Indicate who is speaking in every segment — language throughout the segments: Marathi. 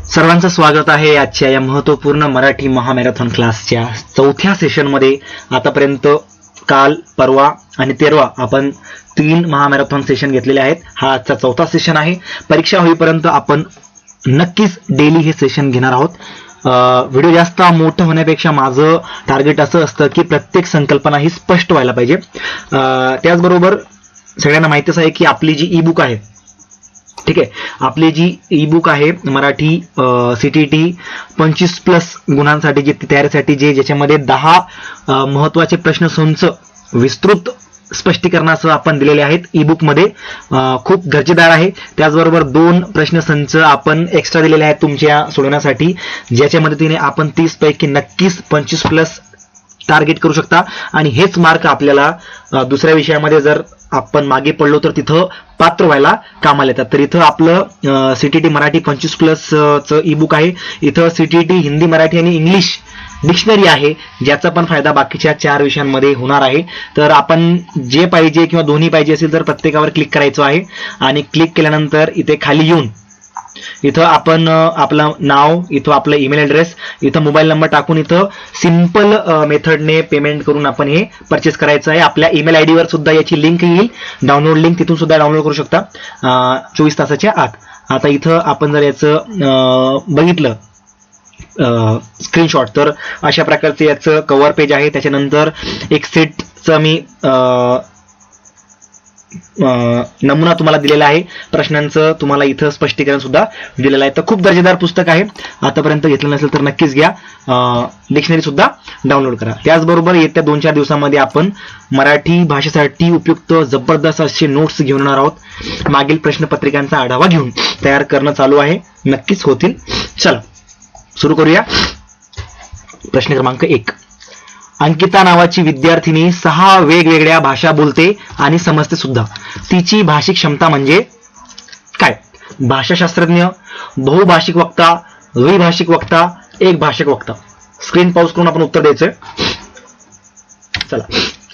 Speaker 1: सर्वांचं स्वागत आहे आजच्या या महत्त्वपूर्ण मराठी महामॅरेथॉन क्लासच्या चौथ्या सेशनमध्ये. आतापर्यंत काल, परवा आणि तेरवा आपण 3 महामॅरेथॉन सेशन घेतलेले आहेत. हा आजचा चौथा सेशन आहे. परीक्षा होईपर्यंत आपण नक्कीच डेली हे सेशन घेणार आहोत. व्हिडिओ जास्त मोठं होण्यापेक्षा माझं टार्गेट असं असतं की प्रत्येक संकल्पना ही स्पष्ट व्हायला पाहिजे. त्याचबरोबर सगळ्यांना माहितीच आहे की आपली जी ई बुक आहे, ठीक आहे, आपली जी ई बुक आहे मराठी CTT 25+ गुणांसाठी तयारीसाठी ज्याच्यामध्ये 10 महत्त्वाचे प्रश्न संच विस्तृत स्पष्टीकरणासह आपण दिलेले आहेत. ई बुक मध्ये खूप दर्जेदार आहे. त्याचबरोबर 2 प्रश्न संच आपण एक्स्ट्रा दिलेले आहेत तुमच्या सोडवण्यासाठी, ज्याच्या मदतीने आपण 30 पैकी नक्कीच 25+ टार्गेट करू शकता. आणि हेच मार्क आपल्याला दुसऱ्या विषयामध्ये जर आपण मागे पडलो तर तिथं पात्र व्हायला कामाला येतात. तर इथं आपलं CTT मराठी 25+ चं ई बुक आहे. इथं CTT हिंदी, मराठी आणि इंग्लिश डिक्शनरी आहे, ज्याचा पण फायदा बाकीच्या 4 विषयांमध्ये होणार आहे. तर आपण जे पाहिजे किंवा दोन्ही पाहिजे असेल तर प्रत्येकावर क्लिक करायचं आहे. आणि क्लिक केल्यानंतर इथे खाली येऊन इथं आपण आपलं नाव, इथं आपलं ईमेल ॲड्रेस, इथं मोबाईल नंबर टाकून इथं सिंपल मेथडने पेमेंट करून आपण हे परचेस करायचं आहे. आपल्या ईमेल ID वर सुद्धा याची लिंक येईल, डाउनलोड लिंक, तिथून सुद्धा डाउनलोड करू शकता 24 तासाच्या आत. आता इथं आपण जर याचं बघितलं स्क्रीनशॉट, तर अशा प्रकारचं याचं कव्हर पेज आहे. त्याच्यानंतर एक सेटचं मी नमुना तुम्हाला दिलेला आहे. प्रश्नांचं तुम्हाला इथं स्पष्टीकरण सुद्धा दिलेलं आहे. तर खूप दर्जेदार पुस्तक आहे. आतापर्यंत घेतलं नसेल तर नक्कीच घ्या. डिक्शनरी सुद्धा डाउनलोड करा. त्याचबरोबर येत्या 2-4 दिवसांमध्ये आपण मराठी भाषेसाठी उपयुक्त जबरदस्त असे नोट्स घेऊन येणार आहोत. मागील प्रश्नपत्रिकांचा आढावा घेऊन तयार करणं चालू आहे. नक्कीच होतील. चला सुरू करूया. प्रश्न क्रमांक 1. अंकिता नावाची विद्यार्थिनी 6 वेगवेगळ्या भाषा बोलते आणि समजते सुद्धा. तिची भाषिक क्षमता म्हणजे काय? भाषाशास्त्रज्ञ, बहुभाषिक वक्ता, द्विभाषिक वक्ता, एक भाषिक वक्ता. स्क्रीन पॉज करून आपण उत्तर द्यायचंय. चला,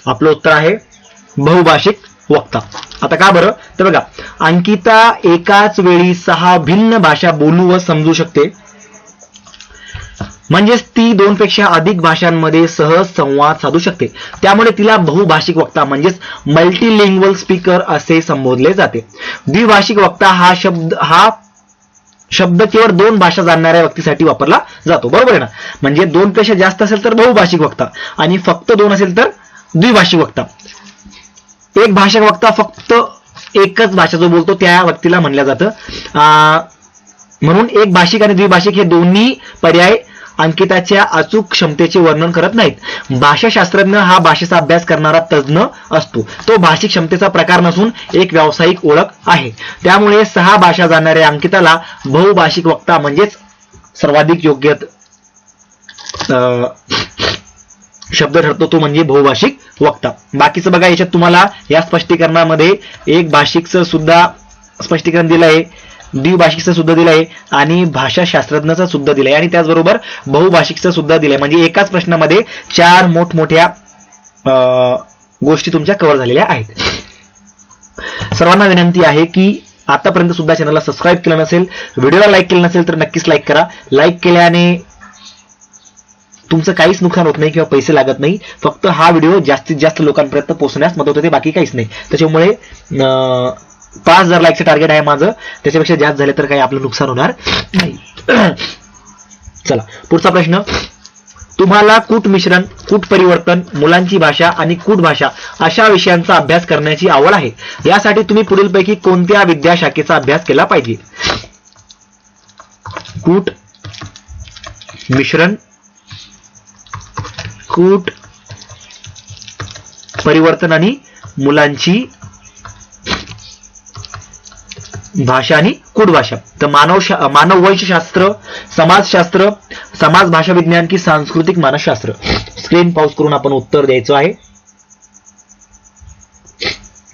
Speaker 1: आपलं उत्तर आहे बहुभाषिक वक्ता. आता का बरं? तर बघा, अंकिता एकाच वेळी 6 भिन्न भाषा बोलू व समजू शकते. म्हणजेच ती 2 पेक्षा अधिक भाषांमध्ये सहज संवाद साधू शकते. त्यामुळे तिला बहुभाषिक वक्ता म्हणजेच मल्टीलिंग्वल स्पीकर असे संबोधले जाते. द्विभाषिक वक्ता हा शब्द केवळ 2 भाषा जाणणाऱ्या व्यक्तीसाठी वापरला जातो. बरोबर आहे ना? म्हणजे 2 पेक्षा जास्त असेल तर बहुभाषिक वक्ता आणि फक्त 2 असेल तर द्विभाषिक वक्ता. एक भाषिक वक्ता फक्त एकच भाषा जो बोलतो त्या व्यक्तीला म्हणलं जातं. म्हणून एक भाषिक आणि द्विभाषिक हे दोन्ही पर्याय अंकिताच्या अचूक क्षमतेचे वर्णन करत नाहीत. भाषाशास्त्रज्ञ हा भाषेचा अभ्यास करणारा तज्ज्ञ असतो. तो भाषिक क्षमतेचा प्रकार नसून एक व्यावसायिक ओळख आहे. त्यामुळे 6 भाषा जाणणाऱ्या अंकिताला बहुभाषिक वक्ता म्हणजेच सर्वाधिक योग्य शब्द ठरतो, तो म्हणजे बहुभाषिक वक्ता. बाकीचं बघा, याच्यात तुम्हाला या स्पष्टीकरणामध्ये एक भाषिकचं सुद्धा स्पष्टीकरण दिलं आहे, द्विभाषिकचं सुद्धा दिलं आहे आणि भाषाशास्त्रज्ञाचं सुद्धा दिलंय आणि त्याचबरोबर बहुभाषिकचं सुद्धा दिलंय. म्हणजे एकाच प्रश्नामध्ये 4 मोठमोठ्या गोष्टी तुमच्या कव्हर झालेल्या आहेत. सर्वांना विनंती आहे की आतापर्यंत सुद्धा चॅनलला सबस्क्राईब केलं नसेल, व्हिडिओला लाईक केलं नसेल तर नक्कीच लाईक करा. लाईक केल्याने तुमचं काहीच नुकसान होत नाही किंवा पैसे लागत नाही. फक्त हा व्हिडिओ जास्तीत जास्त लोकांपर्यंत पोहोचण्यास मदत होते, बाकी काहीच नाही. त्याच्यामुळे 5000 लाईकचं टार्गेट आहे माझं. त्याच्यापेक्षा जास्त झाले तर काही आपलं नुकसान होणार नाही. चला पुढचा प्रश्न. तुम्हाला कूट मिश्रण, कूट परिवर्तन, मुलांची भाषा आणि कूट भाषा अशा विषयांचा अभ्यास करण्याची आवड आहे. यासाठी तुम्ही पुढीलपैकी कोणत्या विद्याशाखेचा अभ्यास केला पाहिजे? कूट मिश्रण, कूट परिवर्तन आणि मुलांची भाषा आणि कूट भाषा. तर मानववंशशास्त्र, समाजशास्त्र, समाज भाषा विज्ञान की सांस्कृतिक मानसशास्त्र. स्क्रीन पॉज करून आपण उत्तर द्यायचं आहे.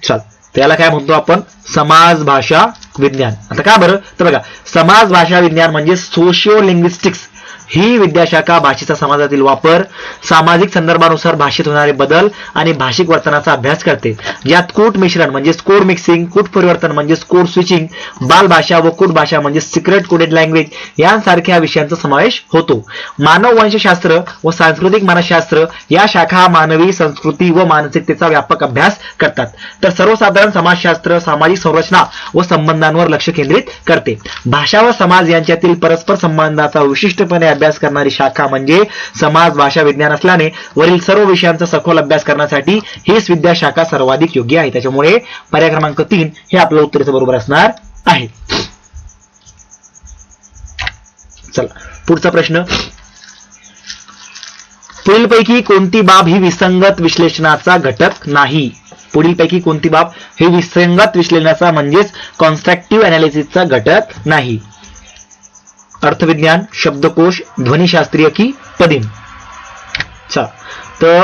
Speaker 1: चल, त्याला काय म्हणतो आपण? समाज भाषा विज्ञान. आता का बरं? तर बघा, समाज भाषा विज्ञान म्हणजे सोशिओ लिंग्विस्टिक्स ही विद्याशाखा भाषेचा समाजातील वापर, सामाजिक संदर्भानुसार भाषेत होणारे बदल आणि भाषिक वर्तनाचा अभ्यास करते. यात कूट मिश्रण म्हणजे कोड मिक्सिंग, कूट परिवर्तन म्हणजे कोड स्विचिंग, बालभाषा व कूट भाषा म्हणजे सिक्रेट कोडेड लँग्वेज यांसारख्या विषयांचा समावेश होतो. मानव वंशशास्त्र व सांस्कृतिक मानसशास्त्र या शाखा मानवी संस्कृती व मानसिकतेचा व्यापक अभ्यास करतात. तर सर्वसाधारण समाजशास्त्र सामाजिक संरचना व संबंधांवर लक्ष केंद्रित करते. भाषा व समाज यांच्यातील परस्पर संबंधाचा विशिष्टपणे अभ्यास करणारी शाखा म्हणजे समाज भाषा विज्ञान असल्याने वरील सर्व विषयांचा सखोल अभ्यास करण्यासाठी हीच विद्याशाखा सर्वाधिक योग्य आहे. त्याच्यामुळे पर्याय क्रमांक 3 हे आपलं उत्तर बरोबर असणार आहे. चला पुढचा प्रश्न. पुढीलपैकी कोणती बाब ही विसंगत विश्लेषणाचा घटक नाही? पुढीलपैकी कोणती बाब हे विसंगत विश्लेषणाचा म्हणजेच कॉन्स्ट्रक्टिव्ह अनालिसिसचा घटक नाही? अर्थविज्ञान, शब्दकोश, ध्वनिशास्त्रीय की पदिम? तर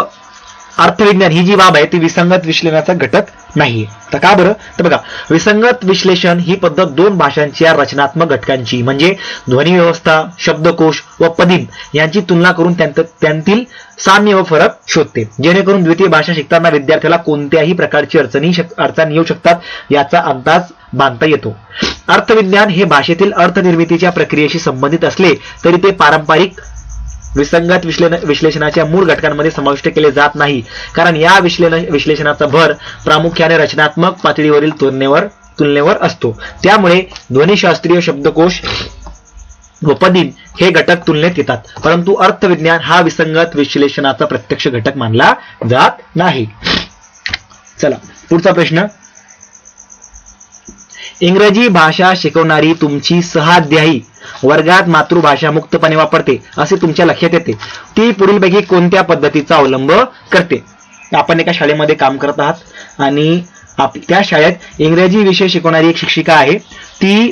Speaker 1: अर्थविज्ञान ही जी बाब आहे ती विसंगत विश्लेषणाचा घटक नाहीये. तर का बरं? तर बघा, विसंगत विश्लेषण ही पद्धत दोन भाषांच्या रचनात्मक घटकांची म्हणजे ध्वनी व्यवस्था, शब्दकोश व पदिम यांची तुलना करून त्यांतील साम्य व फरक शोधते, जेणेकरून द्वितीय भाषा शिकताना विद्यार्थ्याला कोणत्याही प्रकारची अडचणी येऊ शकतात याचा अंदाज बांधता येतो. अर्थविज्ञान हे भाषेतील अर्थनिर्मितीच्या प्रक्रियेशी संबंधित असले तरी ते पारंपरिक विसंगत विश्लेषणाच्या मूळ घटकांमध्ये समाविष्ट केले जात नाही, कारण या विश्लेषणाचा भर प्रामुख्याने रचनात्मक पातळीवरील तुलनेवर असतो. त्यामुळे ध्वनिशास्त्रीय, शब्दकोश व पदिम हे घटक तुलनेत येतात, परंतु अर्थविज्ञान हा विसंगत विश्लेषणाचा प्रत्यक्ष घटक मानला जात नाही. चला पुढचा प्रश्न. इंग्रजी भाषा शिकवणारी तुमची सहाध्यायी वर्गात मातृभाषा मुक्तपणे वापरते असे तुमच्या लक्षात येते. ती पुढीलपैकी कोणत्या पद्धतीचा अवलंब करते? आपण एका शाळेमध्ये काम करत आहात आणि त्या शाळेत इंग्रजी विषय शिकवणारी एक शिक्षिका आहे. ती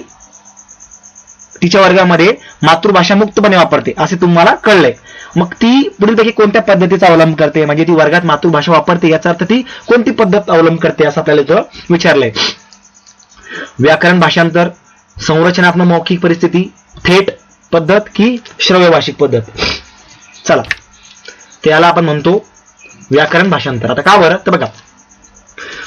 Speaker 1: तिच्या वर्गामध्ये मातृभाषा मुक्तपणे वापरते असे तुम्हाला कळलंय. मग ती पुढीलपैकी कोणत्या पद्धतीचा अवलंब करते? म्हणजे ती वर्गात मातृभाषा वापरते याचा अर्थ ती कोणती पद्धत अवलंब करते असं आपल्याला इथं विचारलंय. व्याकरण भाषांतर, संरचनात्मक मौखिक परिस्थिती, थेट पद्धत की श्रव्य भाषिक पद्धत? चला त्याला आपण म्हणतो व्याकरण भाषांतर. आता का बरं? तर बघा,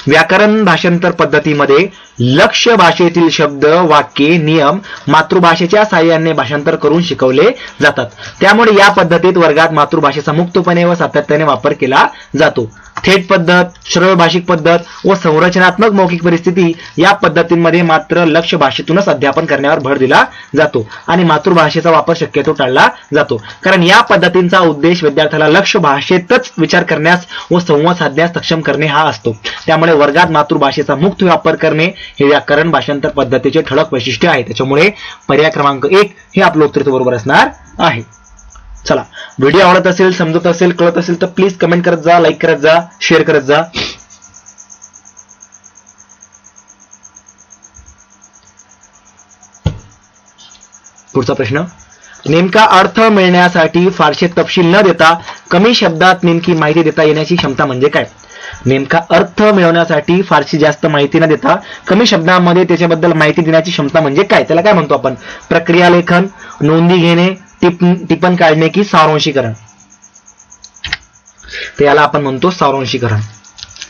Speaker 1: व्याकरण भाषांतर पद्धतीमध्ये लक्ष्य भाषेतील शब्द, वाक्ये, नियम मातृभाषेच्या साहाय्याने भाषांतर करून शिकवले जातात. त्यामुळे या पद्धतीत वर्गात मातृभाषेचा मुक्तपणे व सातत्याने वापर केला जातो. थेट पद्धत, श्रव्य भाषिक पद्धत व संरचनात्मक मौखिक परिस्थिती या पद्धतींमध्ये मात्र लक्ष्य भाषेतूनच अध्यापन करण्यावर भर दिला जातो आणि मातृभाषेचा वापर शक्यतो टाळला जातो, कारण या पद्धतींचा उद्देश विद्यार्थ्याला लक्ष्य भाषेतच विचार करण्यास व संवाद साधण्यास सक्षम करणे हा असतो. त्यामुळे वर्गात मातृभाषेचा मुक्त वापर करणे हे व्याकरण भाषांतर पद्धतीचे ठळक वैशिष्ट्य आहे. त्याच्यामुळे पर्याय क्रमांक 1 हे आपलं उत्तर बरोबर असणार आहे. चला, व्हिडिओ आवडत असेल, समजत असेल, कळत असेल तर प्लीज कमेंट करत जा, लाईक करत जा, शेअर करत जा. पुढचा प्रश्न. नेमका अर्थ मिळण्यासाठी फारसे तपशील न देता कमी शब्दात नेमकी माहिती देता येण्याची क्षमता म्हणजे काय? नेमका अर्थ मिळवण्यासाठी फारशी जास्त माहिती न देता कमी शब्दांमध्ये त्याच्याबद्दल माहिती देण्याची क्षमता म्हणजे काय? त्याला काय म्हणतो आपण? प्रक्रिया लेखन, नोंदी घेणे, टिपण काढणे की सारांशीकरण? तर याला आपण म्हणतो सारांशीकरण.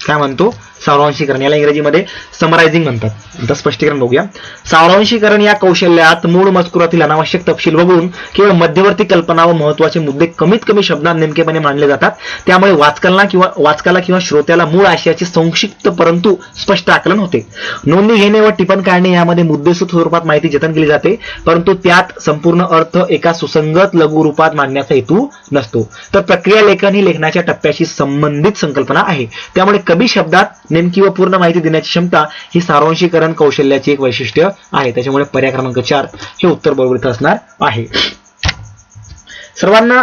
Speaker 1: काय म्हणतो? सारांशीकरण. याला इंग्रजीमध्ये समरायझिंग म्हणतात. आता स्पष्टीकरण बघूया. सारांशीकरण या कौशल्यात मूळ मजकुरातील अनावश्यक तपशील वगळून केवळ मध्यवर्ती कल्पना व महत्वाचे मुद्दे कमीत कमी शब्दात नेमकेपणे मांडले जातात. त्यामुळे वाचकाला किंवा श्रोत्याला मूळ आशयाचे संक्षिप्त परंतु स्पष्ट आकलन होते. नोंदी घेणे व टिपण काढणे यामध्ये मुद्देसूद स्वरूपात माहिती जतन केली जाते, परंतु त्यात संपूर्ण अर्थ एका सुसंगत लघु रूपात मांडण्याचा हेतू नसतो. तर प्रक्रिया लेखन ही लेखनाच्या टप्प्याशी संबंधित संकल्पना आहे. त्यामुळे कमी शब्दात नेमकी व पूर्ण माहिती देण्याची क्षमता ही सारांशीकरण कौशल्याचे एक वैशिष्ट्य आहे. त्याच्यामुळे पर्याय क्रमांक 4 हे उत्तर बरोबर असणार आहे. सर्वांना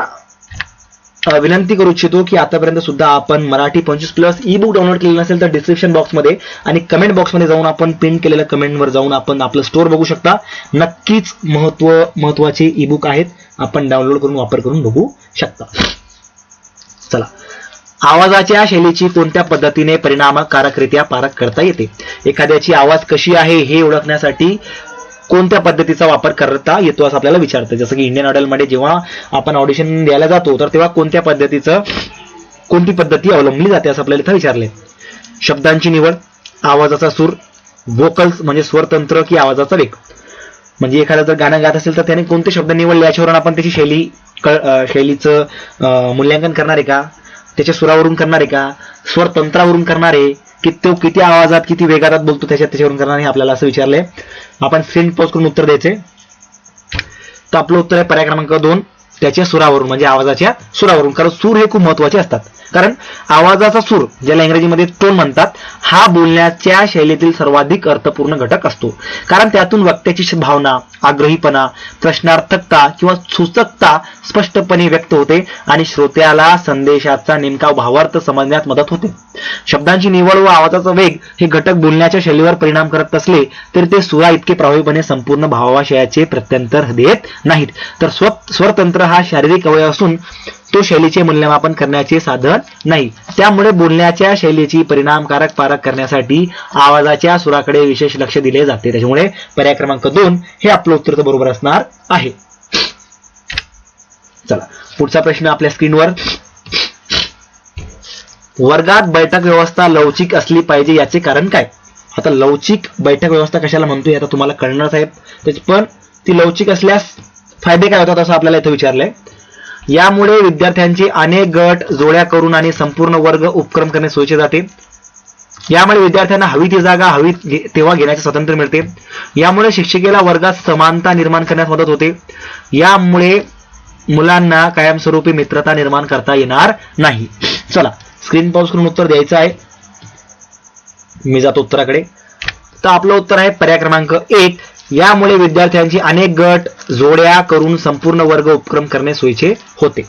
Speaker 1: विनंती करू इच्छितो की आतापर्यंत सुद्धा आपण मराठी 25+ ई बुक डाउनलोड केलेलं नसेल तर डिस्क्रिप्शन बॉक्समध्ये आणि कमेंट बॉक्समध्ये जाऊन आपण पिन केलेल्या कमेंटवर जाऊन आपण आपलं स्टोअर बघू शकता. नक्कीच महत्वाचे ई बुक आहेत, आपण डाउनलोड करून वापर करून बघू शकता. चला, आवाजाच्या शैलीची कोणत्या पद्धतीने परिणामकारकरित्या पारख करता येते? एखाद्याची आवाज कशी आहे हे ओळखण्यासाठी कोणत्या पद्धतीचा वापर करता येतो असं आपल्याला विचारतं. जसं की इंडियन आयडल मध्ये जेव्हा आपण ऑडिशन द्यायला जातो तर तेव्हा कोणती पद्धती अवलंबली जाते असं आपल्याला इथं विचारले. शब्दांची निवड, आवाजाचा सूर, व्होकल्स म्हणजे स्वरतंत्र की आवाजाचा वेग. म्हणजे एखादा जर गाणं गात असेल तर त्याने कोणते शब्द निवडले याच्यावरून आपण त्याची शैलीचं मूल्यांकन करणार आहे का, त्याच्या सुरावरून करणार आहे का, स्वरतंत्रावरून करणार आहे की तो किती आवाजात किती वेगात बोलतो त्याच्यावरून करणार आहे आपल्याला असं विचारलंय. आपण स्क्रीन पॉज करून उत्तर द्यायचे. तर आपलं उत्तर आहे पर्याय क्रमांक 2 त्याच्या सुरावरून म्हणजे आवाजाच्या सुरावरून. कारण सूर हे खूप महत्वाचे असतात. कारण आवाजाचा सूर ज्याला इंग्रजीमध्ये टोन म्हणतात हा बोलण्याच्या शैलीतील सर्वाधिक अर्थपूर्ण घटक असतो. कारण त्यातून वक्त्याची भावना, आग्रहीपणा, प्रश्नार्थकता किंवा सूचकता स्पष्टपणे व्यक्त होते आणि श्रोत्याला संदेशाचा नेमका भावार्थ समजण्यात मदत होते. शब्दांची निवड व आवाजाचा वेग हे घटक बोलण्याच्या शैलीवर परिणाम करत असले तरी ते सुरा इतके प्रभावीपणे संपूर्ण भावाशयाचे प्रत्यंतर देत नाहीत. तर स्वरतंत्र हा शारीरिक अवयव असून तो शैलीचे मूल्यमापन करण्याचे साधन नाही. त्यामुळे बोलण्याच्या शैलीची परिणामकारक पारख करण्यासाठी आवाजाच्या सुराकडे विशेष लक्ष दिले जाते. त्याच्यामुळे पर्याय क्रमांक 2 हे आपलं उत्तर बरोबर असणार आहे. चला पुढचा प्रश्न आपल्या स्क्रीनवर. वर्गात बैठक व्यवस्था लवचिक असली पाहिजे याचे कारण काय. आता लवचिक बैठक व्यवस्था कशाला म्हणतोय आता तुम्हाला कळणार साहेब. पण ती लवचिक असल्यास फायदे काय होतात असं आपल्याला इथे विचारलंय. यामुळे विद्यार्थ्यांचे अनेक गट जोड्या करून आणि संपूर्ण वर्ग उपक्रम करणे सोयीचे जाते. यामुळे विद्यार्थ्यांना हवी ती जागा हवी तेव्हा घेण्याचे स्वातंत्र्य मिळते. यामुळे शिक्षिकेला वर्गात समानता निर्माण करण्यास मदत होते. यामुळे मुलांना कायमस्वरूपी मित्रता निर्माण करता येणार नाही. चला स्क्रीन पॉज करून उत्तर द्यायचं आहे. मी जातो उत्तराकडे. तर आपलं उत्तर आहे पर्याय क्रमांक 1. यामुळे विद्यार्थ्यांची अनेक गट जोड्या करून संपूर्ण वर्ग उपक्रम करणे सोयीचे होते.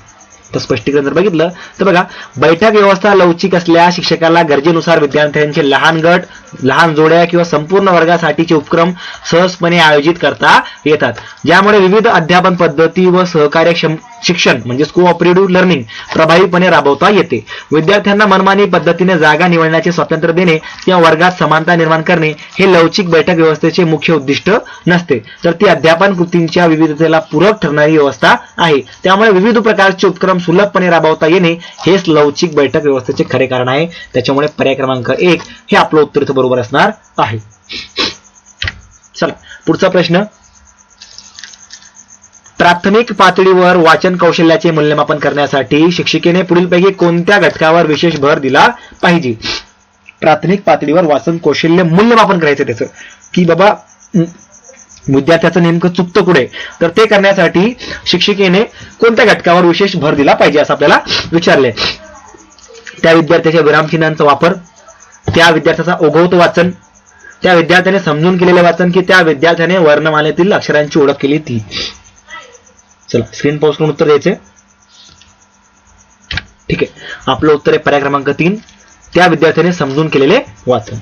Speaker 1: तर स्पष्टीकरण जर बघितलं तर बघा, बैठक व्यवस्था लवचिक असल्यास शिक्षकाला गरजेनुसार विद्यार्थ्यांचे लहान गट, लहान जोड्या किंवा संपूर्ण वर्गासाठीचे उपक्रम सहजपणे आयोजित करता येतात. ज्यामुळे विविध अध्यापन पद्धती व सहकार्य शिक्षण म्हणजे कोऑपरेटिव्ह लर्निंग प्रभावीपणे राबवता येते. विद्यार्थ्यांना मनमानी पद्धतीने जागा निवडण्याचे स्वातंत्र्य देणे किंवा वर्गात समानता निर्माण करणे हे लवचिक बैठक व्यवस्थेचे मुख्य उद्दिष्ट नसते, तर ती अध्यापन कृतींच्या विविधतेला पूरक ठरणारी व्यवस्था आहे. त्यामुळे विविध प्रकारचे उपक्रम सुलभपणे राबवता येणे हेच लवचिक बैठक व्यवस्थेचे खरे कारण आहे. त्याच्यामुळे पर्याय क्रमांक 1 हे आपलं उत्तर इथं बरोबर असणार आहे. चला पुढचा प्रश्न. प्राथमिक पातळीवर वाचन कौशल्याचे मूल्यमापन करण्यासाठी शिक्षिकेने पुढीलपैकी कोणत्या घटकावर विशेष भर दिला पाहिजे. प्राथमिक पातळीवर वाचन कौशल्य मूल्यमापन करायचं त्याचं की बाबा विद्यार्थ्याचं नेमकं चुकतं कुठे, तर ते करण्यासाठी शिक्षिकेने कोणत्या घटकावर विशेष भर दिला पाहिजे असं आपल्याला विचारले. त्या विद्यार्थ्याच्या विरामचिन्हांचा वापर, त्या विद्यार्थ्याचा ओघवत वाचन, त्या विद्यार्थ्याने समजून केलेले वाचन की त्या विद्यार्थ्याने वर्णमालेतील अक्षरांची ओळख केली ती. चला स्क्रीन पॉज करून उत्तर द्यायचे. ठीक आहे, आपलं उत्तर आहे पर्याय क्रमांक 3 त्या विद्यार्थ्याने समजून केलेले वाचन.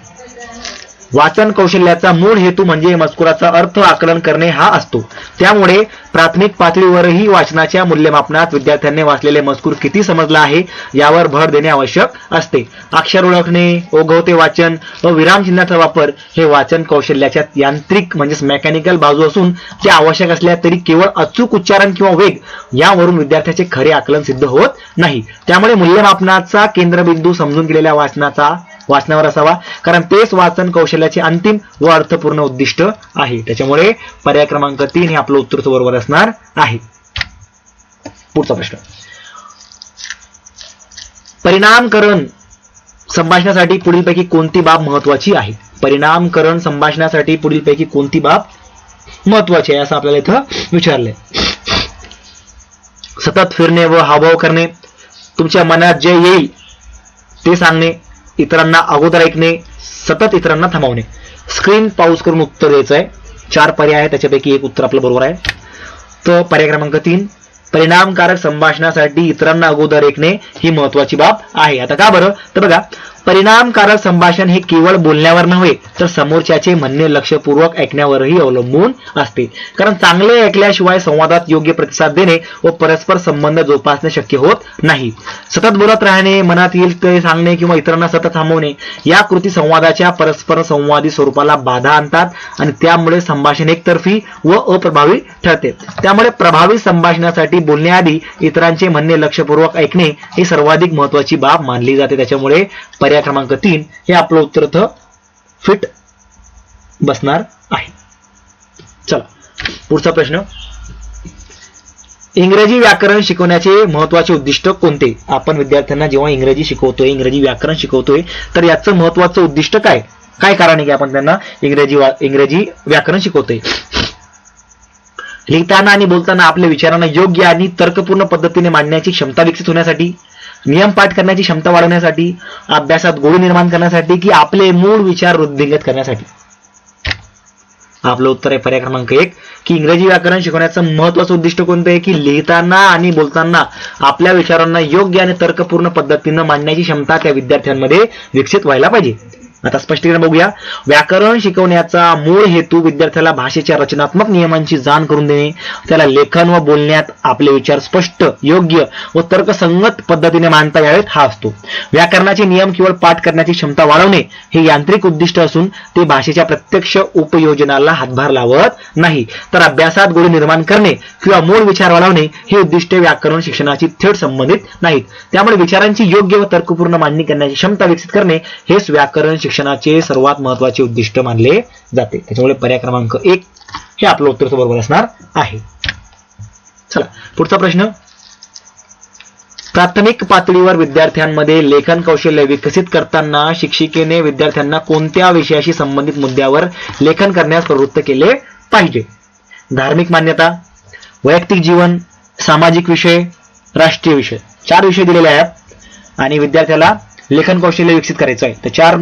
Speaker 1: वाचन कौशल्याचा मूळ हेतू म्हणजे मजकुराचा अर्थ आकलन करणे हा असतो. त्यामुळे प्राथमिक पातळीवरही वाचनाच्या मूल्यमापनात विद्यार्थ्यांनी वाचलेले मजकूर किती समजला आहे यावर भर देणे आवश्यक असते. अक्षर ओळखणे, ओघवते वाचन व विरामचिन्हाचा वापर हे वाचन कौशल्याच्या यांत्रिक म्हणजेच मेकॅनिकल बाजू असून ते आवश्यक असल्या तरी केवळ अचूक उच्चारण किंवा वेग यावरून विद्यार्थ्याचे खरे आकलन सिद्ध होत नाही. त्यामुळे मूल्यमापनाचा केंद्रबिंदू समजून केलेल्या वाचनावर असावा, कारण तेच वाचन कौशल्याचे अंतिम व अर्थपूर्ण उद्दिष्ट आहे. त्याच्यामुळे पर्याय क्रमांक 3 हे आपलं उत्तर बरोबर असणार आहे. पुढचा प्रश्न. परिणामकरण संभाषणासाठी पुढीलपैकी कोणती बाब महत्वाची आहे. परिणामकरण संभाषणासाठी पुढीलपैकी कोणती बाब महत्वाची आहे असं आपल्याला इथं विचारलंय. सतत फिरणे व हावभाव करणे, तुमच्या मनात जे येईल ते सांगणे, इतरांना अगोदर ऐकणे, सतत इतरांना थांबवणे. स्क्रीन पॉज करून उत्तर द्यायचं आहे. 4 पर्याय आहे, त्याच्यापैकी एक उत्तर आपलं बरोबर आहे. तर पर्याय क्रमांक 3 परिणामकारक संभाषणासाठी इतरांना अगोदर ऐकणे ही महत्वाची बाब आहे. आता का बरं, तर बघा परिणामकारक संभाषण हे केवळ बोलण्यावर नव्हे तर समोरच्याचे म्हणणे लक्षपूर्वक ऐकण्यावरही अवलंबून असते. कारण चांगले ऐकल्याशिवाय संवादात योग्य प्रतिसाद देणे व परस्पर संबंध जोपासणे शक्य होत नाही. सतत बोलत राहणे, मनात येईल ते सांगणे किंवा इतरांना सतत थांबवणे या कृती संवादाच्या परस्पर संवादी स्वरूपाला बाधा आणतात आणि त्यामुळे संभाषण एकतर्फी व अप्रभावी ठरते. त्यामुळे प्रभावी संभाषणासाठी बोलण्याआधी इतरांचे म्हणणे लक्षपूर्वक ऐकणे ही सर्वाधिक महत्वाची बाब मानली जाते. त्याच्यामुळे पर्याय क्रमांक 3 हे आपलं उत्तर फिट बसणार आहे. चला पुढचा प्रश्न. इंग्रजी व्याकरण शिकवण्याचे महत्वाचे उद्दिष्ट कोणते? आपण विद्यार्थ्यांना जेव्हा इंग्रजी शिकवतोय, इंग्रजी व्याकरण शिकवतोय, तर याचं महत्वाचं उद्दिष्ट काय काय कारण आहे की आपण त्यांना इंग्रजी व्याकरण शिकवतोय? लिहिताना आणि बोलताना आपल्या विचारांना योग्य आणि तर्कपूर्ण पद्धतीने मांडण्याची क्षमता विकसित होण्यासाठी, नियम पाठ करण्याची क्षमता वाढवण्यासाठी, अभ्यासात गोडी निर्माण करण्यासाठी की आपले मूळ विचार वृद्धिंगत करण्यासाठी? आपलं उत्तर आहे पर्याय क्रमांक 1 की इंग्रजी व्याकरण शिकवण्याचं महत्वाचं उद्दिष्ट कोणतं आहे की लिहिताना आणि बोलताना आपल्या विचारांना योग्य आणि तर्कपूर्ण पद्धतीनं मांडण्याची क्षमता त्या विद्यार्थ्यांमध्ये विकसित व्हायला पाहिजे. आता स्पष्टीकरण बघूया. व्याकरण शिकवण्याचा मूळ हेतू विद्यार्थ्याला भाषेच्या रचनात्मक नियमांची जाण करून देणे, त्याला लेखन व बोलण्यात आपले विचार स्पष्ट, योग्य व तर्कसंगत पद्धतीने मांडता यावेत हा असतो. व्याकरणाचे नियम केवळ पाठ करण्याची क्षमता वाढवणे हे यांत्रिक उद्दिष्ट असून ते भाषेच्या प्रत्यक्ष उपयोजनाला हातभार लावत नाही, तर अभ्यासात गोडी निर्माण करणे किंवा मूळ विचार वाढवणे ही उद्दिष्टे व्याकरण शिक्षणाची थेट संबंधित नाहीत. त्यामुळे विचारांची योग्य व तर्कपूर्ण मांडणी करण्याची क्षमता विकसित करणे हेच व्याकरण शिक्षणाचे सर्वात महत्वाचे उद्दिष्ट मानले जाते. त्याच्यामुळे पर्याय क्रमांक 1 हे आपलं उत्तर बरोबर असणार आहे. चला पुढचा प्रश्न. प्राथमिक पातळीवर विद्यार्थ्यांमध्ये लेखन कौशल्य विकसित करताना शिक्षिकेने विद्यार्थ्यांना कोणत्या विषयाशी संबंधित मुद्द्यावर लेखन करण्यास प्रवृत्त केले पाहिजे? धार्मिक मान्यता, वैयक्तिक जीवन, सामाजिक विषय, राष्ट्रीय विषय. 4 विषय दिलेले आहेत आणि विद्यार्थ्याला लेखन कौशल्य विकसित करायचं आहे. तर 4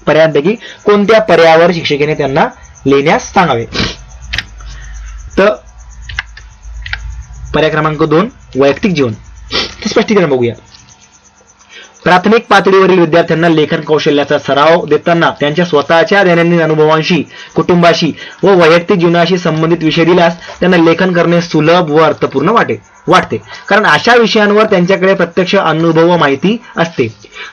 Speaker 1: पर्यायांपैकी कोणत्या पर्यायावर शिक्षकाने त्यांना लिहिण्यास सांगावे? तर पर्याय क्रमांक 2 वैयक्तिक जीवन. स्पष्टीकरण बघूया. प्राथमिक पातळीवरील विद्यार्थ्यांना लेखन कौशल्याचा सराव देताना त्यांच्या स्वतःच्या दैनंदिन अनुभवांशी, कुटुंबाशी व वैयक्तिक जीवनाशी संबंधित विषय दिल्यास त्यांना लेखन करणे सुलभ व अर्थपूर्ण वाटते. कारण अशा विषयांवर त्यांच्याकडे प्रत्यक्ष अनुभव व माहिती असते.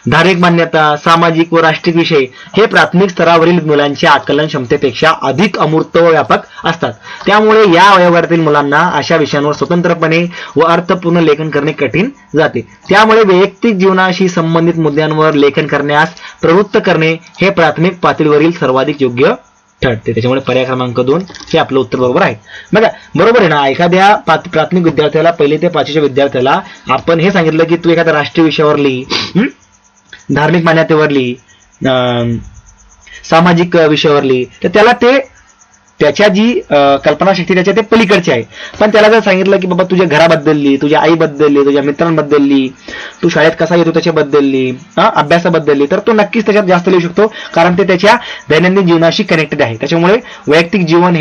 Speaker 1: धार्मिक मान्यता, सामाजिक व राष्ट्रीय विषय हे प्राथमिक स्तरावरील मुलांच्या आकलन क्षमतेपेक्षा अधिक अमूर्त व व्यापक असतात. त्यामुळे या वयोगटातील मुलांना अशा विषयांवर स्वतंत्रपणे व अर्थपूर्ण लेखन करणे कठीण जाते. त्यामुळे वैयक्तिक जीवनाशी संबंधित मुद्द्यांवर लेखन करण्यास प्रवृत्त करणे हे प्राथमिक पातळीवरील सर्वाधिक योग्य ठरते. त्याच्यामुळे पर्याय क्रमांक 2 हे आपलं उत्तर बरोबर आहे. बघा बरोबर आहे ना. एखाद्या प्राथमिक विद्यार्थ्याला, 1 ते 5च्या विद्यार्थ्याला आपण हे सांगितलं की तू एखाद्या राष्ट्रीय विषयावर लिही, धार्मिक मान्यतेवर लिही, सामाजिक विषयावर लिही, तर त्याला ते त्याच्या जी कल्पनाशक्ती त्याच्या ते पलीकडची आहे. पण त्याला जर सांगितलं की बाबा तुझ्या घराबद्दल लिही, तुझ्या आईबद्दल लिही, तुझ्या मित्रांबद्दल लिही, तू शाळेत कसा येतो त्याच्याबद्दल लिही, अभ्यासाबद्दल लिही, तर तो नक्कीच त्याच्यात जास्त लिहू शकतो. कारण ते त्याच्या दैनंदिन जीवनाशी कनेक्टेड आहे. त्याच्यामुळे वैयक्तिक जीवन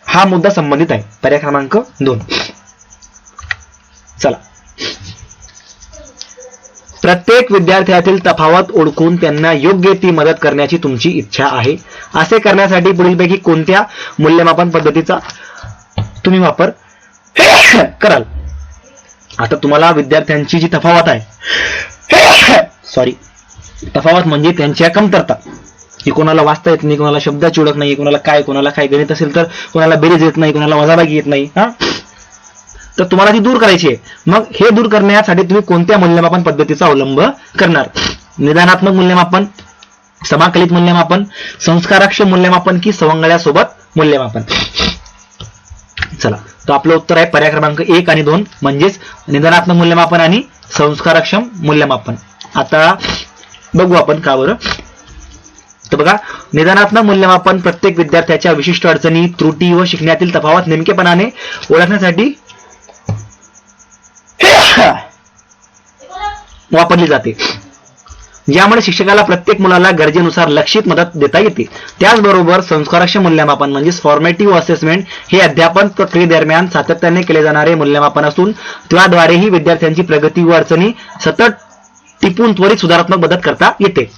Speaker 1: हा मुद्दा संबंधित आहे. पर्याय क्रमांक 2. चला. प्रत्येक विद्यार्थ्यातील तफावत ओळखून त्यांना योग्य ती मदत करण्याची तुमची इच्छा आहे. असे करण्यासाठी पुढीलपैकी कोणत्या मूल्यमापन पद्धतीचा तुम्ही वापर कराल? आता तुम्हाला विद्यार्थ्यांची जी तफावत आहे, तफावत म्हणजे त्यांच्या कमतरता, की कोणाला वाचता येत नाही, कोणाला शब्दाची ओळख नाही, कोणाला काय गणित असेल तर कोणाला बेरीज येत नाही, कोणाला वजाबाकी येत नाही, तर तुम्हाला ती दूर करायची आहे. मग हे दूर करण्यासाठी तुम्ही कोणत्या मूल्यमापन पद्धतीचा अवलंब करणार? निदानात्मक मूल्यमापन, समाकलित मूल्यमापन, संस्काराक्षम मूल्यमापन की सवंगड्यासोबत मूल्यमापन? चला, तर आपलं उत्तर आहे पर्याय क्रमांक 1 आणि 2 म्हणजेच निदानात्मक मूल्यमापन आणि संस्काराक्षम मूल्यमापन. आता बघू आपण का बरं. तर बघा, निदानात्मक मूल्यमापन प्रत्येक विद्यार्थ्याच्या विशिष्ट अडचणी, त्रुटी व शिकण्यातील तफावत नेमकेपणाने ओळखण्यासाठी वापरली जाते, ज्यामुळे शिक्षकाला प्रत्येक मुलाला गरजेनुसार लक्षित मदत देता येते. त्याचबरोबर संस्काराक्षम मूल्यमापन म्हणजे फॉर्मेटिव्ह असेसमेंट हे अध्यापन प्रक्रियेदरम्यान सातत्याने केले जाणारे मूल्यमापन असून त्याद्वारेही विद्यार्थ्यांची प्रगती व अडचणी सतत टिपून त्वरित सुधारात्मक मदत करता येते.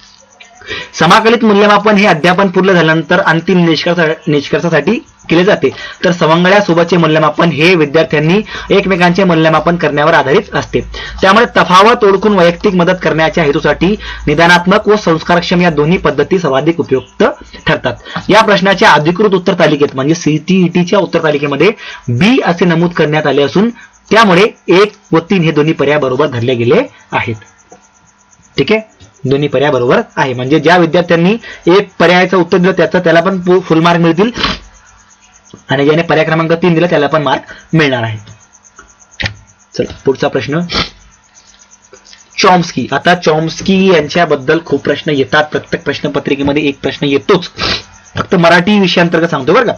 Speaker 1: समाकलित मूल्यमापन हे अध्यापन पूर्ण झाल्यानंतर अंतिम निष्कर्षासाठी केले जाते. तर सवंगड्या सोबतचे मूल्यमापन हे विद्यार्थ्यांनी एकमेकांचे मूल्यमापन करण्यावर आधारित असते. त्यामुळे तफावत ओळखून वैयक्तिक मदत करण्याच्या हेतूसाठी निदानात्मक व संस्कारक्षम या दोन्ही पद्धती सर्वाधिक उपयुक्त ठरतात. या प्रश्नाच्या अधिकृत उत्तर तालिकेत म्हणजे CTETच्या उत्तर तालिकेमध्ये B असे नमूद करण्यात आले असून त्यामुळे 1 व 3 हे दोन्ही पर्याय बरोबर धरले गेले आहेत. ठीक आहे, दोन्ही पर्याय बरोबर आहे. म्हणजे ज्या विद्यार्थ्यांनी एक पर्यायाचं उत्तर दिलं त्याला पण फुल मार्क मिळतील आणि ज्याने पर्याय क्रमांक 3 दिला त्याला पण मार्क मिळणार आहे. चला पुढचा प्रश्न. चॉम्स्की. आता चॉम्स्की यांच्याबद्दल खूप प्रश्न येतात. प्रत्येक प्रश्नपत्रिकेमध्ये एक प्रश्न येतोच. फक्त मराठी विषयांतर्गत सांगतो बरं का.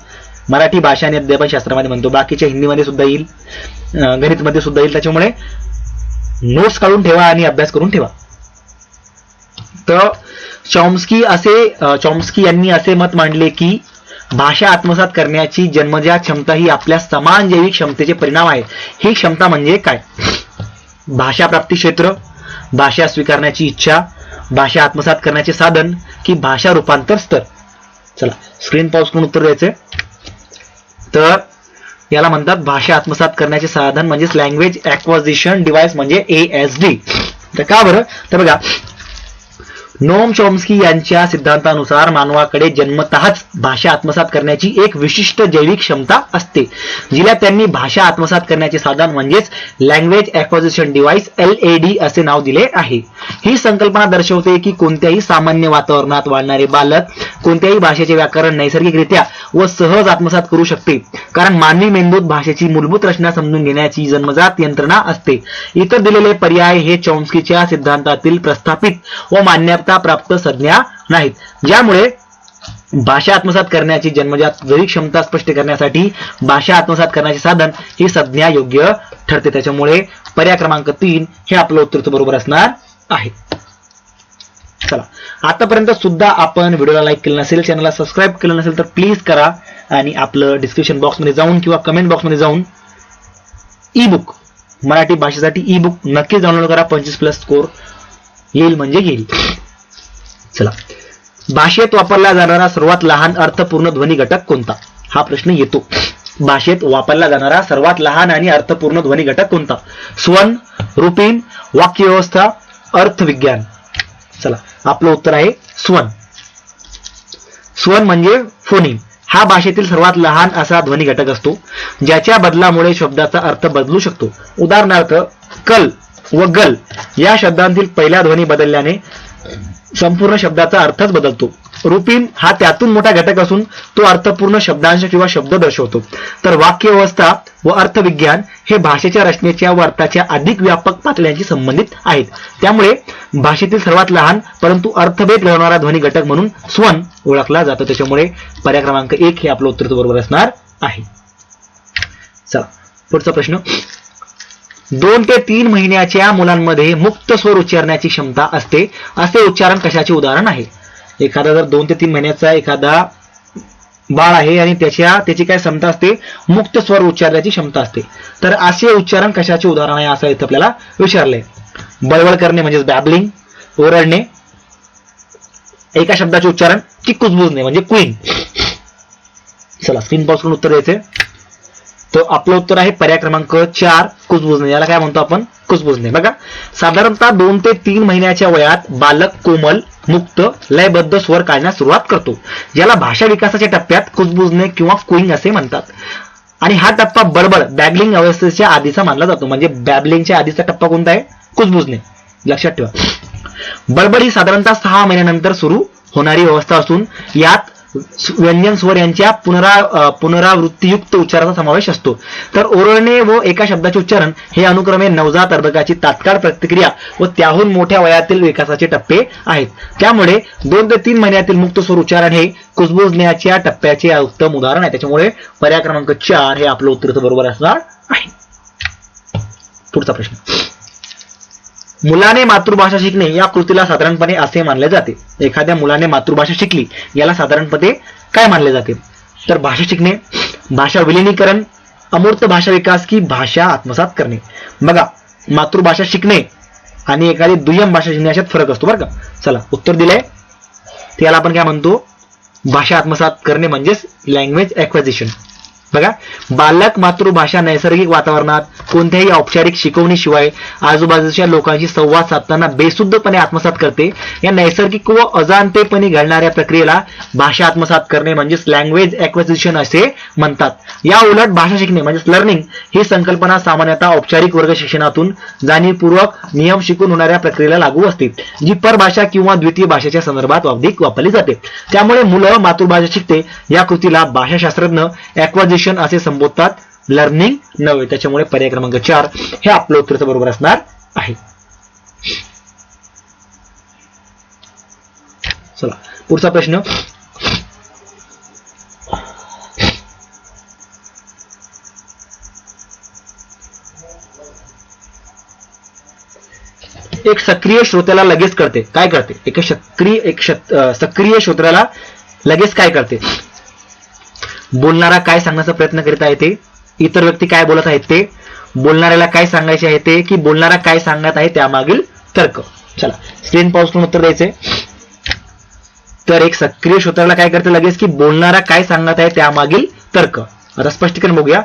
Speaker 1: मराठी भाषा आणि अध्यापन शास्त्रामध्ये म्हणतो, बाकीच्या हिंदीमध्ये सुद्धा येईल, गणितमध्ये सुद्धा येईल. त्याच्यामुळे नोट्स काढून ठेवा आणि अभ्यास करून ठेवा. तर चॉम्स्की यांनी असे मत मांडले की भाषा आत्मसात करण्याची जन्मजात क्षमता ही आपल्या समान जैविक क्षमतेचे परिणाम आहे. ही क्षमता म्हणजे काय? भाषा प्राप्ती क्षेत्र, भाषा स्वीकारण्याची इच्छा, भाषा आत्मसात करण्याचे साधन की भाषा रूपांतर स्तर. चला स्क्रीन पॉज करून उत्तर द्यायचंय. तर याला म्हणतात भाषा आत्मसात करण्याचे साधन म्हणजेच लँग्वेज ऍक्वाजिशन डिव्हाइस म्हणजे ASD. तर का बरं? तर बघा, नोम चॉम्स्की यांच्या सिद्धांतानुसार मानवाकडे जन्मतःच भाषा आत्मसात करण्याची एक विशिष्ट जैविक क्षमता असते, जिला त्यांनी भाषा आत्मसात करण्याचे साधन म्हणजेच लँग्वेज ऍक्वाजिशन डिव्हाइस LAD असे नाव दिले आहे. ही संकल्पना दर्शवते की कोणत्याही सामान्य वातावरणात वाढणारे बालक कोणत्याही भाषेचे व्याकरण नैसर्गिकरित्या व सहज आत्मसात करू शकते, कारण मानवी मेंदूत भाषेची मूलभूत रचना समजून घेण्याची जन्मजात यंत्रणा असते. इतर दिलेले पर्याय हे चॉम्स्कीच्या सिद्धांतातील प्रस्थापित व मान्यता प्राप्त संज्ञा नाहीत, ज्यामुळे भाषा आत्मसात करण्याची जन्मजात जैविक क्षमता स्पष्ट करण्यासाठी भाषा आत्मसात करण्याचे साधन ही संज्ञा योग्य ठरते. त्याच्यामुळे पर्याय क्रमांक 3 हे आपलं उत्तर बरोबर असणार आहे. चला, आतापर्यंत सुद्धा आपण व्हिडिओला लाईक केलं नसेल, चॅनलला सबस्क्राईब केलं नसेल तर प्लीज करा आणि आपलं डिस्क्रिप्शन बॉक्समध्ये जाऊन किंवा कमेंट बॉक्समध्ये जाऊन ई-बुक मराठी भाषेसाठी ई-बुक नक्कीच डाउनलोड करा. 25+ स्कोर येईल म्हणजे येईल. चला, भाषेत वापरला जाणारा सर्वात लहान अर्थपूर्ण ध्वनी घटक कोणता? हा प्रश्न येतो. भाषेत वापरला जाणारा सर्वात लहान आणि अर्थपूर्ण ध्वनी घटक कोणता? स्वन, रूपीन, वाक्यव्यवस्था, अर्थविज्ञान. चला, आपलं उत्तर आहे स्वन. स्वन म्हणजे फोनिम. हा भाषेतील सर्वात लहान असा ध्वनी घटक असतो, ज्याच्या बदलामुळे शब्दाचा अर्थ बदलू शकतो. उदाहरणार्थ, कल व गल या शब्दांतील पहिला ध्वनी बदलल्याने संपूर्ण शब्दाचा अर्थच बदलतो. रूपीन हा त्यातून मोठा घटक असून तो अर्थपूर्ण शब्दांश किंवा शब्द दर्शवतो. तर वाक्यव्यवस्था व अर्थविज्ञान हे भाषेच्या रचनेच्या व अर्थाच्या अधिक व्यापक पातळ्यांशी संबंधित आहेत. त्यामुळे भाषेतील सर्वात लहान परंतु अर्थभेद घडवणारा ध्वनी घटक म्हणून स्वन ओळखला जातो. त्याच्यामुळे पर्याय क्रमांक 1 हे आपलं उत्तर बरोबर असणार आहे. चला, पुढचा प्रश्न. 2 ते 3 महिन्याच्या मुलांमध्ये मुक्त स्वर उच्चारण्याची क्षमता असते, असे उच्चारण कशाचे उदाहरण आहे? एखादा जर 2 ते 3 महिन्याचा एखादा बाळ आहे आणि त्याची काय क्षमता असते? मुक्त स्वर उच्चारण्याची क्षमता असते. तर असे उच्चारण कशाचे उदाहरण आहे असं इथं आपल्याला विचारलंय. बळबळ करणे म्हणजे बॅबलिंग, ओरडणे, एका शब्दाचे उच्चारण की कुजबुजणे म्हणजे क्वीन. चला, स्क्रीन पॉज करून उत्तर द्यायचे. तो आपलं उत्तर आहे पर्याय क्रमांक 4 कुजबुजणे. याला काय म्हणतो आपण? कुजबुजणे. बघा, साधारणतः 2 ते 3 महिन्याच्या वयात बालक कोमल, मुक्त, लयबद्ध स्वर काढण्यास सुरुवात करतो, ज्याला भाषा विकासाच्या टप्प्यात कुजबुजणे किंवा क्विंग असे म्हणतात. आणि हा टप्पा बडबड बॅबलिंग अवस्थेच्या आधीचा मानला जातो. म्हणजे बॅबलिंगच्या आधीचा टप्पा कोणता आहे? कुजबुजणे. लक्षात ठेवा. बडबड ही साधारणतः 6 महिन्यानंतर सुरू होणारी अवस्था असून यात व्यंजन स्वर यांच्या पुनरावृत्तीयुक्त उच्चाराचा समावेश असतो. तर ओरडणे व एका शब्दाचे उच्चारण हे अनुक्रमे नवजात अर्भकाची तात्काळ प्रतिक्रिया व त्याहून मोठ्या वयातील विकासाचे टप्पे आहेत. त्यामुळे 2 ते 3 महिन्यातील मुक्त स्वर उच्चारण हे कुजबुजण्याच्या टप्प्याचे उत्तम उदाहरण आहे. त्याच्यामुळे पर्याय क्रमांक 4 हे आपलं उत्तर बरोबर असणार आहे. पुढचा प्रश्न. मुलाने मातृभाषा शिकणे या कृतीला साधारणपणे असे मानले जाते. एखाद्या मुलाने मातृभाषा शिकली याला साधारणपणे काय मानले जाते? तर भाषा शिकणे, भाषा विलिनीकरण, अमूर्त भाषा विकास की भाषा आत्मसात करणे. बघा, मातृभाषा शिकणे आणि एखादी दुय्यम भाषा शिकणे अशात फरक असतो बरं का. चला उत्तर दिलंय. त्याला आपण काय म्हणतो, भाषा आत्मसात करणे म्हणजेच लँग्वेज ॲक्वायझिशन. बघा, बालक मातृभाषा नैसर्गिक वातावरणात कोणत्याही औपचारिक शिकवणीशिवाय आजूबाजूच्या लोकांशी संवाद साधताना बेशुद्धपणे आत्मसात करते. या नैसर्गिक व अजाणतेपणे घडणाऱ्या प्रक्रियेला भाषा आत्मसात करणे म्हणजेच लँग्वेज ॲक्विजिशन असे म्हणतात. या उलट भाषा शिकणे म्हणजेच लर्निंग ही संकल्पना सामान्यतः औपचारिक वर्ग शिक्षणातून जाणीवपूर्वक नियम शिकून होणाऱ्या प्रक्रियेला लागू असते, जी परभाषा किंवा द्वितीय भाषेच्या संदर्भात अधिक वापरली जाते. त्यामुळे मुलं मातृभाषा शिकते या कृतीला भाषाशास्त्रज्ञ ॲक्वायझिशन असे संबोधतात, लर्निंग नव्हे. त्याच्यामुळे पर्याय क्रमांक 4 हे आपलं उत्तराचं बरोबर असणार आहे. चला पुढचा प्रश्न. एक सक्रिय श्रोत्याला लगेच कळते. काय करते? एक सक्रिय श्रोत्याला लगेच काय करते? बोलणारा काय सांगण्याचा प्रयत्न करीत आहे ते, इतर व्यक्ती काय बोलत आहेत ते, बोलणाऱ्याला काय सांगायचे आहे ते, की बोलणारा काय सांगत आहे त्यामागील तर्क. चला स्क्रीन पॉज करून उत्तर द्यायचे. तर एक सक्रिय श्रोत्याला काय करते लगेच, की बोलणारा काय सांगत आहे त्यामागील तर्क. आता स्पष्टीकरण बघूया.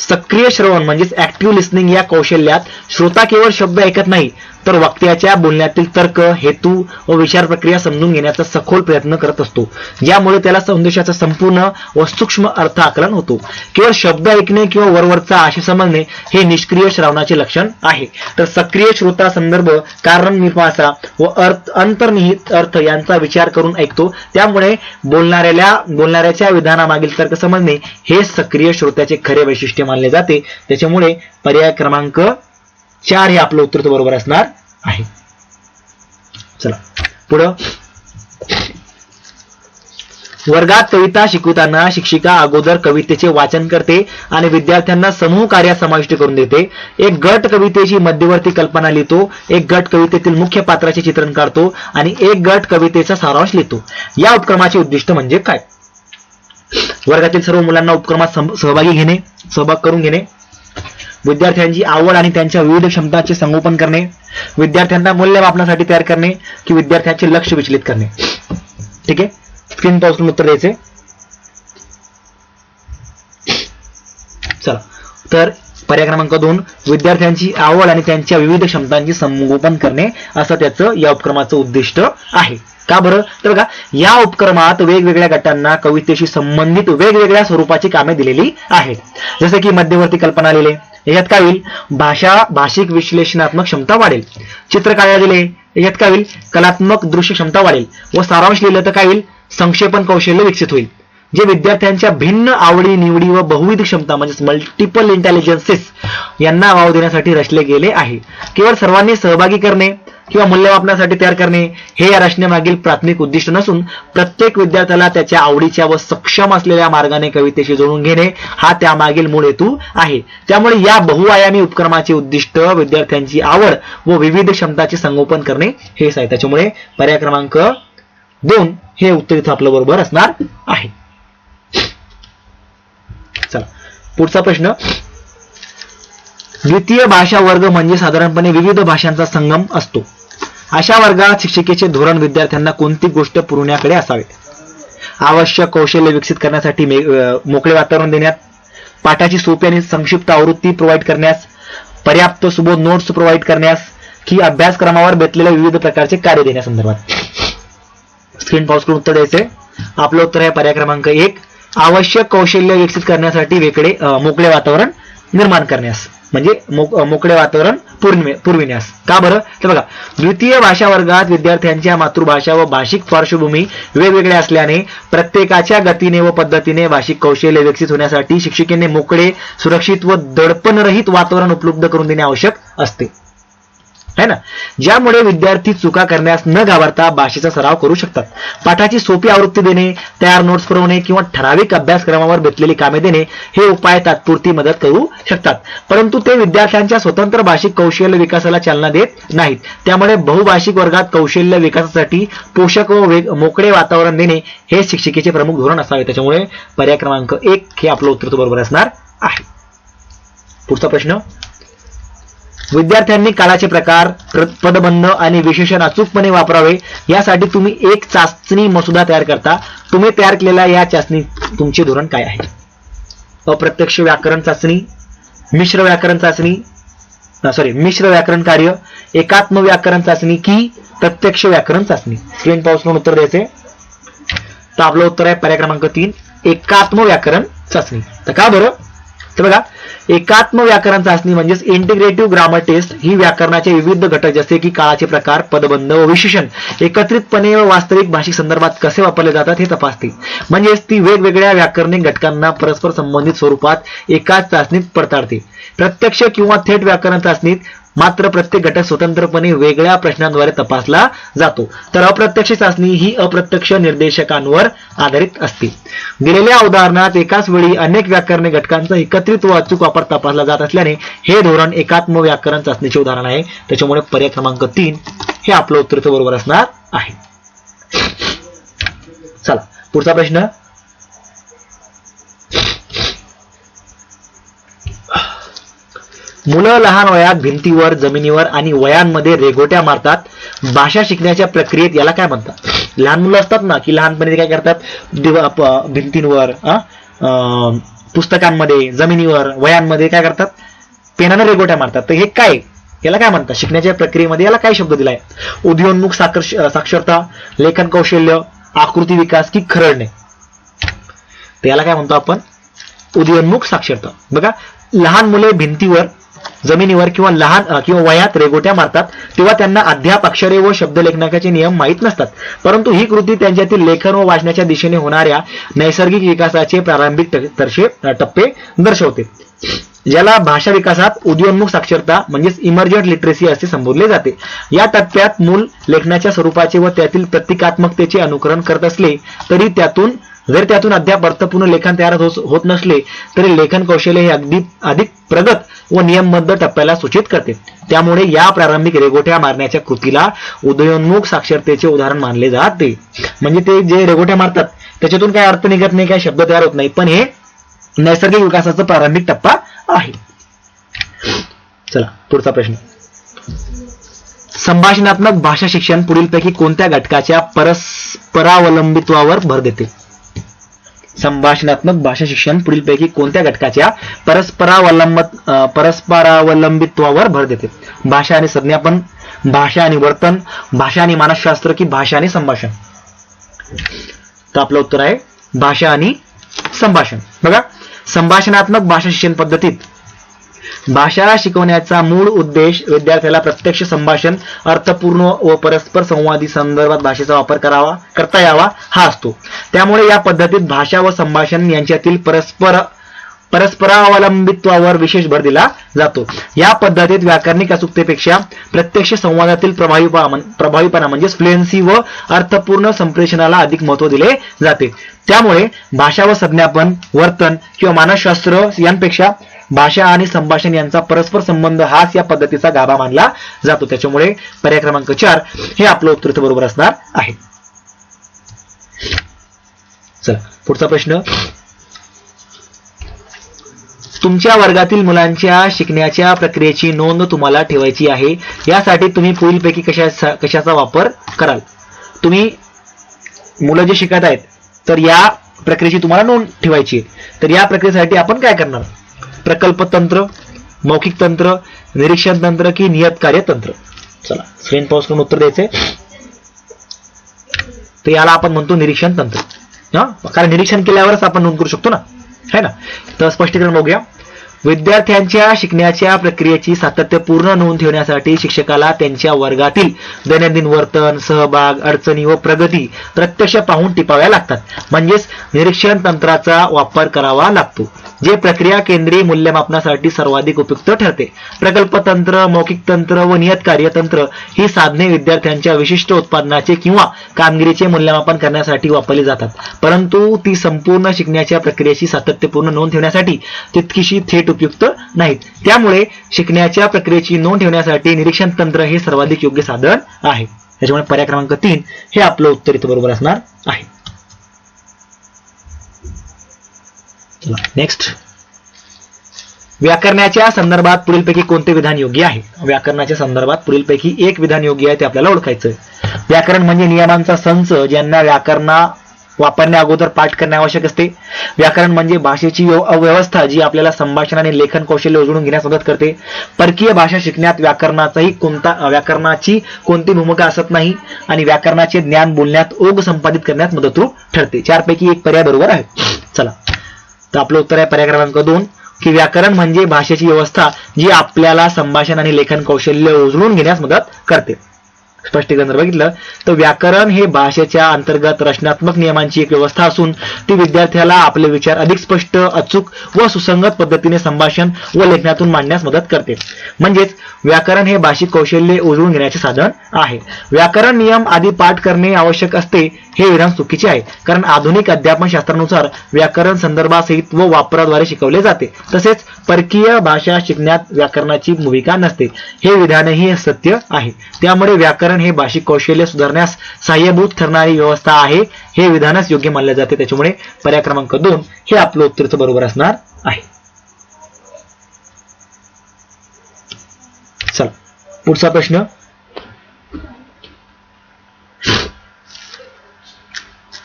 Speaker 1: सक्रिय श्रवण म्हणजेच ऍक्टिव्ह लिसनिंग या कौशल्यात श्रोता केवळ शब्द ऐकत नाही, तर वाक्याच्या बोलण्यातील तर्क, हेतू व विचार प्रक्रिया समजून घेण्याचा सखोल प्रयत्न करत असतो, ज्यामुळे त्याला संदेशाचा संपूर्ण व सूक्ष्म अर्थ आकलन होतो. केवळ शब्द ऐकणे किंवा वरवरचा आशय समजणे हे निष्क्रिय श्रवणाचे लक्षण आहे. तर सक्रिय श्रोता संदर्भ, कारण मीमांसा व अंतर्निहित अर्थ यांचा विचार करून ऐकतो, त्यामुळे बोलणाऱ्याच्या विधानामागील तर्क समजणे हे सक्रिय श्रोत्याचे खरे वैशिष्ट्य मानले जाते. त्याच्यामुळे पर्याय क्रमांक 4 हे आपलं उत्तर बरोबर असणार आहे. चला पुढं. वर्गात कविता शिकवताना शिक्षिका अगोदर कवितेचे वाचन करते आणि विद्यार्थ्यांना समूह कार्यात समाविष्ट करून देते. एक गट कवितेची मध्यवर्ती कल्पना लिहितो, एक गट कवितेतील मुख्य पात्राचे चित्रण काढतो आणि एक गट कवितेचा सारांश लिहितो. या उपक्रमाचे उद्दिष्ट म्हणजे काय? वर्गातील सर्व मुलांना उपक्रमात सहभाग करून घेणे, विद्यार्थ्यांची आवड आणि त्यांच्या विविध क्षमतांचे संगोपन करणे, विद्यार्थ्यांना मूल्यमापनासाठी तयार करणे, की विद्यार्थ्यांचे लक्ष विचलित करणे. ठीक आहे, स्क्रीन पासून उत्तर द्यायचे. चला तर पर्याय क्रमांक 2 विद्यार्थ्यांची आवड आणि त्यांच्या विविध क्षमतांचे संगोपन करणे असं त्याचं या उपक्रमाचं उद्दिष्ट आहे. का बरं? तर बघा, या उपक्रमात वेगवेगळ्या गटांना कवितेशी संबंधित वेगवेगळ्या स्वरूपाची कामे दिलेली आहेत. जसे की मध्यवर्ती कल्पना लिहिले, याच्यात काय होईल? भाषिक विश्लेषणात्मक क्षमता वाढेल. चित्र काढायला दिले, याच्यात काय होईल? कलात्मक दृश्य क्षमता वाढेल. व सारांश लिहिलं तर काय होईल? संक्षेपण कौशल्य विकसित होईल. जे विद्यार्थ्यांच्या भिन्न आवडी निवडी व बहुविध क्षमता म्हणजेच मल्टिपल इंटेलिजन्सेस यांना वाव देण्यासाठी रचले गेले आहे. केवळ सर्वांनी सहभागी करणे किंवा मूल्यमापनासाठी तयार करणे हे या रचनेमागील प्राथमिक उद्दिष्ट नसून, प्रत्येक विद्यार्थ्याला त्याच्या आवडीच्या व सक्षम असलेल्या मार्गाने कवितेशी जोडून घेणे हा त्यामागील मूळ हेतू आहे. त्यामुळे या बहुआयामी उपक्रमाचे उद्दिष्ट विद्यार्थ्यांची आवड व विविध क्षमताचे संगोपन करणे हेच आहे. त्याच्यामुळे पर्याय क्रमांक 2 हे उत्तर इथं आपलं बरोबर असणार आहे. चला पुढचा प्रश्न. द्वितीय भाषा वर्ग म्हणजे साधारणपणे विविध भाषांचा संगम असतो. अशा वर्गात शिक्षिकेचे धोरण विद्यार्थ्यांना कोणती गोष्ट पुरवण्याकडे असावे? आवश्यक कौशल्य विकसित करण्यासाठी मोकळे वातावरण देण्यात, पाठाची सोपी आणि संक्षिप्त आवृत्ती प्रोव्हाइड करण्यास, पर्याप्त सुबोध नोट्स प्रोव्हाइड करण्यास, की अभ्यासक्रमावर बेतलेल्या विविध प्रकारचे कार्य देण्यासंदर्भात. स्क्रीन पॉज करून उत्तर द्यायचे. आपलं उत्तर आहे पर्याय क्रमांक 1 आवश्यक कौशल्य विकसित करण्यासाठी मोकळे वातावरण निर्माण करण्यास, म्हणजे मोकळे वातावरण पुरविण्यास. का बरं? तर बघा, द्वितीय भाषा वर्गात विद्यार्थ्यांच्या मातृभाषा व भाषिक पार्श्वभूमी वेगवेगळ्या असल्याने प्रत्येकाच्या गतीने व पद्धतीने भाषिक कौशल्य विकसित होण्यासाठी शिक्षिकेने मोकळे, सुरक्षित व दडपणरहित वातावरण उपलब्ध करून देणे आवश्यक असते, है ना. ज्यामुळे विद्यार्थी चुका करण्यास न घाबरता भाषेचा सराव करू शकतात. पाठाची सोपी आवृत्ती देणे, तयार नोट्स पुरवणे किंवा ठराविक अभ्यासक्रमावर बेतलेली कामे देणे हे उपाय तात्पुरती मदत करू शकतात, परंतु ते विद्यार्थ्यांच्या स्वतंत्र भाषिक कौशल्य विकासाला चालना देत नाहीत. त्यामुळे बहुभाषिक वर्गात कौशल्य विकासासाठी पोषक व मोकळे वातावरण देणे हे शिक्षिकेचे प्रमुख धोरण असावे. त्याच्यामुळे पर्याय क्रमांक 1 हे आपलं उत्तर बरोबर असणार आहे. पुढचा प्रश्न. विद्यार्थ्यांनी काळाचे प्रकार, पदबंध आणि विशेषण अचूकपणे वापरावे यासाठी तुम्ही एक चाचणी मसुदा तयार करता. तुम्ही तयार केलेल्या या चाचणी तुमचे धोरण काय आहे? अप्रत्यक्ष व्याकरण चाचणी, मिश्र व्याकरण चाचणी, मिश्र व्याकरण कार्य, एकात्म व्याकरण चाचणी की प्रत्यक्ष व्याकरण चाचणी? स्क्रीन पॉज करून उत्तर द्यायचे. तर आपलं उत्तर आहे पर्याय क्रमांक 3, एकात्म व्याकरण चाचणी. तर का बरं? तर बघा, एकात्म व्याकरण चाचणी म्हणजेच इंटिग्रेटिव्ह ग्रामर टेस्ट ही व्याकरणाचे विविध घटक जसे की काळाचे प्रकार, पदबंध व विशेषण एकत्रितपणे व वास्तविक भाषिक संदर्भात कसे वापरले जातात हे तपासते. म्हणजेच ती वेगवेगळ्या व्याकरणिक घटकांना परस्पर संबंधित स्वरूपात एकाच चाचणीत पडताळते. प्रत्यक्ष किंवा थेट व्याकरण चाचणीत मात्र प्रत्येक घटक स्वतंत्रपणे वेगळ्या प्रश्नांद्वारे तपासला जातो. तर अप्रत्यक्ष चाचणी ही अप्रत्यक्ष निर्देशकांवर आधारित असते. दिलेल्या उदाहरणात एकाच वेळी अनेक व्याकरणिक घटकांचा एकत्रित व अचूक वापर तपासला जात असल्याने हे धोरण एकात्म व्याकरण चाचणीचे उदाहरण आहे. त्याच्यामुळे पर्याय क्रमांक 3 हे आपलं उत्तर बरोबर असणार आहे. चला पुढचा प्रश्न. मुलं लहान वयात भिंतीवर, जमिनीवर आणि वयांमध्ये रेघोट्या मारतात. भाषा शिकण्याच्या प्रक्रियेत याला काय म्हणतात? लहान मुलं असतात ना की लहानपणी काय करतात, भिंतींवर, पुस्तकांमध्ये, जमिनीवर, वयांमध्ये काय करतात, पेनाने रेघोट्या मारतात. तर हे काय, याला काय म्हणतात? शिकण्याच्या प्रक्रियेमध्ये याला काय शब्द दिलाय? उदयोन्मुख साक्षरता, लेखन कौशल्य, आकृती विकास की खरडणे? तर याला काय म्हणतो आपण? उदयोन्मुख साक्षरता. बघा, लहान मुले भिंतीवर, जमिनीवर किंवा वयात रेघोट्या मारतात तेव्हा त्यांना अद्याप अक्षरे व शब्दलेखनाचे नियम माहीत नसतात. परंतु ही कृती त्यांच्यातील लेखन व वाचनाच्या दिशेने होणाऱ्या नैसर्गिक विकासाचे प्रारंभिक टप्पे दर्शवते. ज्याला भाषा विकासात उदयोन्मुख साक्षरता म्हणजेच इमर्जंट लिटरेसी असे संबोधले जाते. या टप्प्यात मूल लेखनाच्या स्वरूपाचे व त्यातील प्रतिकात्मकतेचे अनुकरण करत असले तरी त्यातून अद्याप अर्थपूर्ण लेखन तयार होत नसले तरी लेखन कौशल्य हे अधिक प्रगत व नियमबद्ध टप्प्याला सूचित करते. त्यामुळे या प्रारंभिक रेघोट्या मारण्याच्या कृतीला उदयोन्मुख साक्षरतेचे उदाहरण मानले जाते. म्हणजे ते जे रेघोट्या मारतात त्याच्यातून काय अर्थ निघत नाही, काय शब्द तयार होत नाही, पण हे नैसर्गिक विकासाचा प्रारंभिक टप्पा आहे. चला पुढचा प्रश्न. संभाषणात्मक भाषा शिक्षण पुढीलपैकी कोणत्या घटकाच्या परस्परावलंबित्वावर भर देते? संभाषणात्मक भाषा शिक्षण पुढीलपैकी कोणत्या घटकाच्या परस्परावलंबित्वावर भर देते? भाषा आणि संज्ञापन, भाषा आणि वर्तन, भाषा आणि मानसशास्त्र की भाषा आणि संभाषण? तर आपलं उत्तर आहे भाषा आणि संभाषण. बघा, संभाषणात्मक भाषा शिक्षण पद्धतीत भाषा शिकवण्याचा मूळ उद्देश विद्यार्थ्याला प्रत्यक्ष संभाषण, अर्थपूर्ण व परस्पर संवादी संदर्भात भाषेचा वापर करता यावा हा असतो. त्यामुळे या पद्धतीत भाषा व संभाषण यांच्यातील परस्परावलंबित्वावर विशेष भर दिला जातो. या पद्धतीत व्याकरणिक अचूकतेपेक्षा प्रत्यक्ष संवादातील प्रभावीपणा म्हणजेच फ्लुएन्सी व अर्थपूर्ण संप्रेषणाला अधिक महत्त्व दिले जाते. त्यामुळे भाषा व संज्ञापन, वर्तन किंवा मानसशास्त्र यांपेक्षा भाषा आणि संभाषण यांचा परस्पर संबंध हाच या पद्धतीचा गाभा मानला जातो. त्याच्यामुळे पर्याय क्रमांक 4 हे आपलं उत्तर बरोबर असणार आहे. चला पुढचा प्रश्न. तुमच्या वर्गातील मुलांच्या शिकण्याच्या प्रक्रियेची नोंद तुम्हाला ठेवायची आहे. यासाठी तुम्ही पुढीलपैकी कशाचा वापर कराल? तुम्ही मुलं जे शिकत आहेत तर या प्रक्रियेची तुम्हाला नोंद ठेवायची आहे. तर या प्रक्रियेसाठी आपण काय करणार? प्रकल्प तंत्र, मौखिक तंत्र, निरीक्षण तंत्र की नियतकार्य तंत्र? चला स्क्रीन पॉज करून उत्तर द्यायचे. तर याला आपण म्हणतो निरीक्षण तंत्र. कारण निरीक्षण केल्यावरच आपण नोंद करू शकतो ना, है ना? तर स्पष्टीकरण बघूया. विद्यार्थ्यांच्या शिकण्याच्या प्रक्रियेची सातत्यपूर्ण नोंद ठेवण्यासाठी शिक्षकाला त्यांच्या वर्गातील दैनंदिन वर्तन, सहभाग, अडचणी व प्रगती प्रत्यक्ष पाहून टिपाव्या लागतात. म्हणजेच निरीक्षण तंत्राचा वापर करावा लागतो, जे प्रक्रिया केंद्रीय मूल्यमापनासाठी सर्वाधिक उपयुक्त ठरते. प्रकल्प तंत्र, मौखिक तंत्र व नियतकार्य तंत्र ही साधने विद्यार्थ्यांच्या विशिष्ट उत्पादनाचे किंवा कामगिरीचे मूल्यमापन करण्यासाठी वापरली जातात. परंतु ती संपूर्ण शिकण्याच्या प्रक्रियेची सातत्यपूर्ण नोंद ठेवण्यासाठी तितकीशी थेट उपयुक्त नाहीत. त्यामुळे शिकण्याच्या प्रक्रियेची नोंद ठेवण्यासाठी निरीक्षण तंत्र हे सर्वाधिक योग्य साधन आहे. त्याच्यामुळे पर्याय क्रमांक 3 हे आपलं उत्तर इथं बरोबर असणार आहे. चला नेक्स्ट. व्याकरणाच्या संदर्भात पुढीलपैकी कोणते विधान योग्य आहे? व्याकरणाच्या संदर्भात पुढीलपैकी एक विधान योग्य आहे, ते आपल्याला ओळखायचं. व्याकरण म्हणजे नियमांचा संच ज्यांना व्याकरणा वापरण्या अगोदर पाठ करणे आवश्यक असते. व्याकरण म्हणजे भाषेची अव्यवस्था जी आपल्याला संभाषण आणि लेखन कौशल्य उजळून घेण्यास मदत करते. परकीय भाषा शिकण्यात व्याकरणाची कोणती भूमिका असत नाही आणि व्याकरणाचे ज्ञान बोलण्यात ओघ संपादित करण्यात मदतरूप ठरते. चारपैकी एक पर्याय बरोबर आहे. चला, तर आपलं उत्तर आहे पर्याय क्रमांक 2 की व्याकरण म्हणजे भाषेची व्यवस्था जी आपल्याला संभाषण आणि लेखन कौशल्य उजळून घेण्यास मदत करते. स्पष्टीकरण जर बघितलं तर व्याकरण हे भाषेच्या अंतर्गत रचनात्मक नियमांची एक व्यवस्था असून ती विद्यार्थ्याला आपले विचार अधिक स्पष्ट, अचूक व सुसंगत पद्धतीने संभाषण व लेखनातून मांडण्यास मदत करते. म्हणजेच व्याकरण हे भाषिक कौशल्य उजळून घेण्याचे साधन आहे. व्याकरण नियम आधी पाठ करणे आवश्यक असते हे विधान चुकीचे आहे, कारण आधुनिक अध्यापन शास्त्रानुसार व्याकरण संदर्भासहित व वापराद्वारे शिकवले जाते. तसेच परकीय भाषा शिकण्यात व्याकरणाची भूमिका नसते हे विधानही सत्य आहे. त्यामुळे व्याकरण हे भाषिक कौशल्य सुधारण्यास सहाय्यभूत ठरणारी व्यवस्था आहे हे विधानच योग्य मानले जाते. त्याच्यामुळे पर्याय क्रमांक 2 हे आपलं उत्तरचं बरोबर असणार आहे. चला, पुढचा प्रश्न.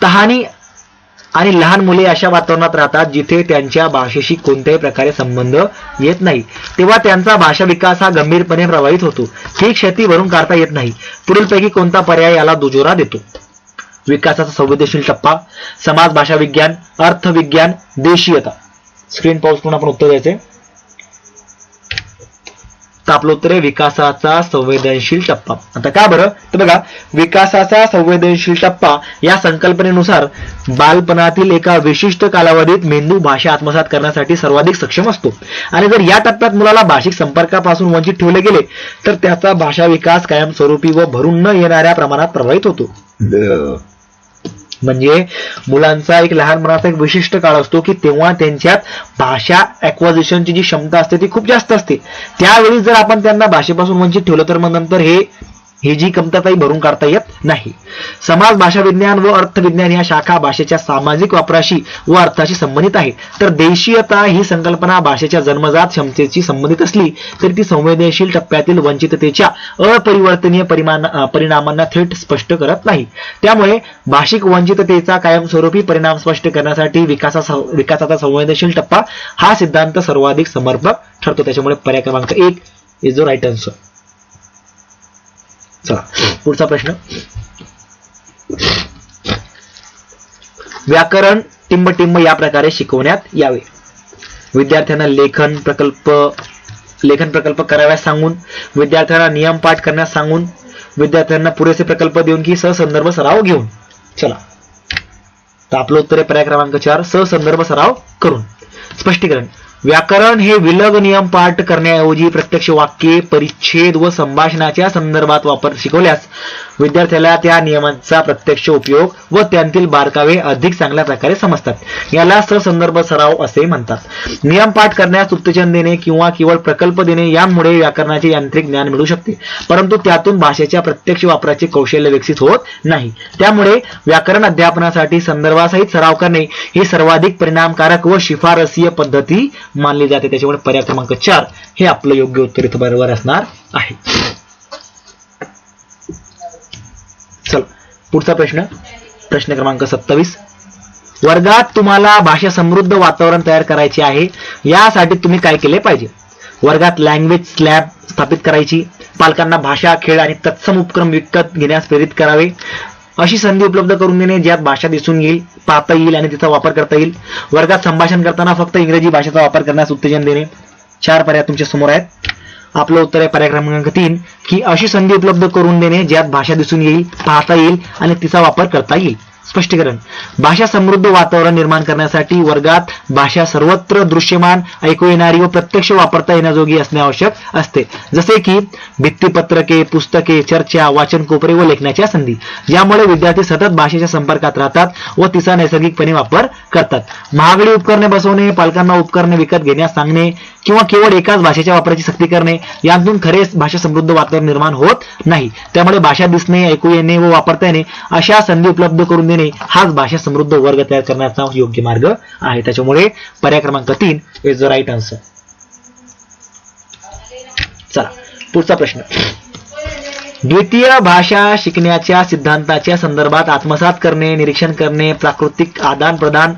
Speaker 1: तहानी आणि लहान मुले अशा वातावरणात राहतात जिथे त्यांच्या भाषेशी कोणत्याही प्रकारे संबंध येत नाही, तेव्हा त्यांचा भाषा विकास हा गंभीरपणे प्रभावित होतो. ही क्षती भरून काढता येत नाही. पुढीलपैकी कोणता पर्याय याला दुजोरा देतो? विकासाचा संवेदनशील टप्पा, समाज भाषा विज्ञान, अर्थविज्ञान, देशीयता. स्क्रीन पॉज करून आपण उत्तर द्यायचे. तर आपलं उत्तर आहे विकासाचा संवेदनशील टप्पा. आता का बरं? तर बघा, विकासाचा संवेदनशील टप्पा या संकल्पनेनुसार बालपणातील एका विशिष्ट कालावधीत मेंदू भाषा आत्मसात करण्यासाठी सर्वाधिक सक्षम असतो आणि जर या टप्प्यात मुलाला भाषिक संपर्कापासून वंचित ठेवले गेले तर त्याचा भाषा विकास कायमस्वरूपी व भरून न येणाऱ्या प्रमाणात प्रभावित होतो. म्हणजे मुलांचा एक लहानपणाचा एक विशिष्ट काळ असतो की तेव्हा त्यांच्यात भाषा ॲक्वाजिशनची जी क्षमता असते ती खूप जास्त असते. त्यावेळी जर आपण त्यांना भाषेपासून वंचित ठेवलं तर मग नंतर ही जी कमतरताही भरून काढता येत नाही. समाज भाषा विज्ञान व अर्थविज्ञान या शाखा भाषेच्या सामाजिक वापराशी व अर्थाशी संबंधित आहे, तर देशीयता ही संकल्पना भाषेच्या जन्मजात क्षमतेची संबंधित असली तरी ती संवेदनशील टप्प्यातील वंचिततेच्या अपरिवर्तनीय परिणामांना थेट स्पष्ट करत नाही. त्यामुळे भाषिक वंचिततेचा कायमस्वरूपी परिणाम स्पष्ट करण्यासाठी विकासाचा संवेदनशील टप्पा हा सिद्धांत सर्वाधिक समर्पक ठरतो. त्याच्यामुळे पर्याय क्रमांक 1 इज द राईट आन्सर. चला, पुढचा प्रश्न. व्याकरण टिंब या प्रकारे शिकवण्यात यावे. विद्यार्थ्यांना लेखन प्रकल्प कराव्यास सांगून, विद्यार्थ्यांना नियम पाठ करण्यास सांगून, विद्यार्थ्यांना पुरेसे प्रकल्प देऊन की सहसंदर्भ सराव घेऊन. चला, तर आपलं उत्तर आहे पर्याय क्रमांक 4 सहसंदर्भ सराव करून. स्पष्टीकरण. व्याकरण हे विलग नियम पाठ करण्याऐवजी प्रत्यक्ष वाक्ये, परिच्छेद व संभाषणाच्या संदर्भात शिकवल्यास विद्यार्थ्याला त्या नियमांचा प्रत्यक्ष उपयोग व त्यांतील बारकावे अधिक चांगल्या प्रकारे समजतात. याला सहसंदर्भ सराव असे म्हणतात. नियम पाठ करण्यास उत्तेजन देणे किंवा केवळ प्रकल्प देणे यामुळे व्याकरणाचे यांत्रिक ज्ञान मिळू शकते, परंतु त्यातून भाषेच्या प्रत्यक्ष वापराचे कौशल्य विकसित होत नाही. त्यामुळे व्याकरण अध्यापनासाठी संदर्भासहित सराव करणे ही सर्वाधिक परिणामकारक व शिफारसीय पद्धती मानली जाते. त्याच्यामुळे पर्याय क्रमांक 4 हे आपलं योग्य उत्तर इथं बरोबर असणार आहे. चला, पुढचा प्रश्न. प्रश्न क्रमांक 27. वर्गात तुम्हाला भाषा समृद्ध वातावरण तयार करायचे आहे. यासाठी तुम्ही काय केले पाहिजे? वर्गात लँग्वेज लॅब स्थापित करायची, पालकांना भाषा, खेळ आणि तत्सम उपक्रम विकत घेण्यास प्रेरित करावे, अशी संधी उपलब्ध करून देणे ज्यात भाषा दिसून येईल, पाहता येईल आणि तिचा वापर करता येईल, वर्गात संभाषण करताना फक्त इंग्रजी भाषेचा वापर करण्यास उत्तेजन देणे. 4 पर्याय तुमच्या समोर आहेत. आपलं उत्तर आहे पर्याय क्रमांक 3 की अशी संधी उपलब्ध करून देणे ज्यात भाषा दिसून येईल, पाहता येईल आणि तिचा वापर करता येईल. स्पष्टीकरण. भाषा समृद्ध वातावरण निर्माण करण्यासाठी वर्गात भाषा सर्वत्र दृश्यमान, ऐकू येणारी व प्रत्यक्ष वापरता येण्याजोगी असणे आवश्यक असते. जसे की भित्तीपत्रके, पुस्तके, चर्चा, वाचन कोपरे व लेखनाच्या संधी, ज्यामुळे विद्यार्थी सतत भाषेच्या संपर्कात राहतात व तिचा नैसर्गिकपणे वापर करतात. महागडी उपकरणे बसवणे, पालकांना उपकरणे विकत घेण्यास सांगणे किंवा केवळ एकाच भाषेच्या वापराची सक्ती करणे यातून खरेच भाषा समृद्ध वातावरण निर्माण होत नाही. त्यामुळे भाषा दिसणे, ऐकू येणे व वापरता येणे अशा संधी उपलब्ध करून देणे हाच भाषा समृद्ध वर्ग तयार करण्याचा योग्य मार्ग आहे. त्याच्यामुळे पर्याय क्रमांक 3 इज द राईट आन्सर. पुढचा प्रश्न, द्वितीय भाषा शिकण्याच्या सिद्धांताच्या संदर्भात आत्मसात करणे, निरीक्षण करणे, प्राकृतिक आदान प्रदान,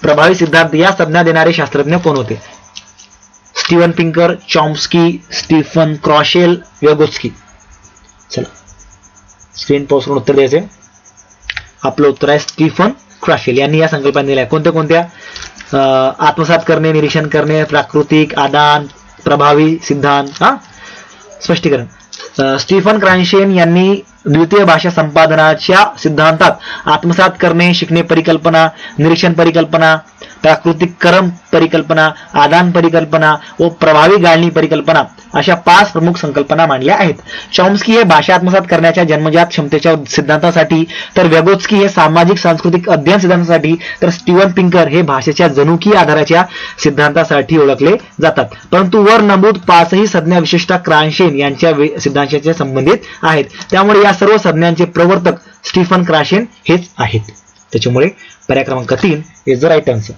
Speaker 1: प्रभावी सिद्धांत या संज्ञा देणारे शास्त्रज्ञ कोण होते? Steven Pinker, Chomsky, Stephen Krashen, Vygotsky. चला स्क्रीन पॉज करून उत्तर द्यायचे. आपलं उत्तर आहे स्टीफन क्रॉशेल यांनी या संकल्पना दिल्या. कोणत्या? आत्मसात करणे, निरीक्षण करणे, प्राकृतिक आदान, प्रभावी सिद्धांत. स्पष्टीकरण, स्टीफन क्रॉशेल यांनी द्वितीय भाषा संपादनाच्या सिद्धांतात आत्मसात करणे, शिकणे परिकल्पना, निरीक्षण परिकल्पना, प्राकृतिक क्रम परिकल्पना, आदान परिकल्पना व प्रभावी गाळणी परिकल्पना अशा 5 प्रमुख संकल्पना मांडल्या आहेत. चॉम्स्की हे भाषा आत्मसात करण्याच्या जन्मजात क्षमतेच्या सिद्धांतासाठी, तर व्यगोत्स्की हे सामाजिक सांस्कृतिक अध्ययन सिद्धांतासाठी, तर स्टीवन पिंकर हे भाषेच्या जनुकीय आधाराच्या सिद्धांतासाठी ओळखले जातात. परंतु वर नमूद 5ही संज्ञा विशेषतः क्रॉशेल यांच्या सिद्धांताशी संबंधित आहेत. त्यामुळे या सर्व संज्ञांचे प्रवर्तक स्टीफन क्रॉशेल हेच आहेत. त्याच्यामुळे पर्याय क्रमांक 3 इज द राईट आन्सर.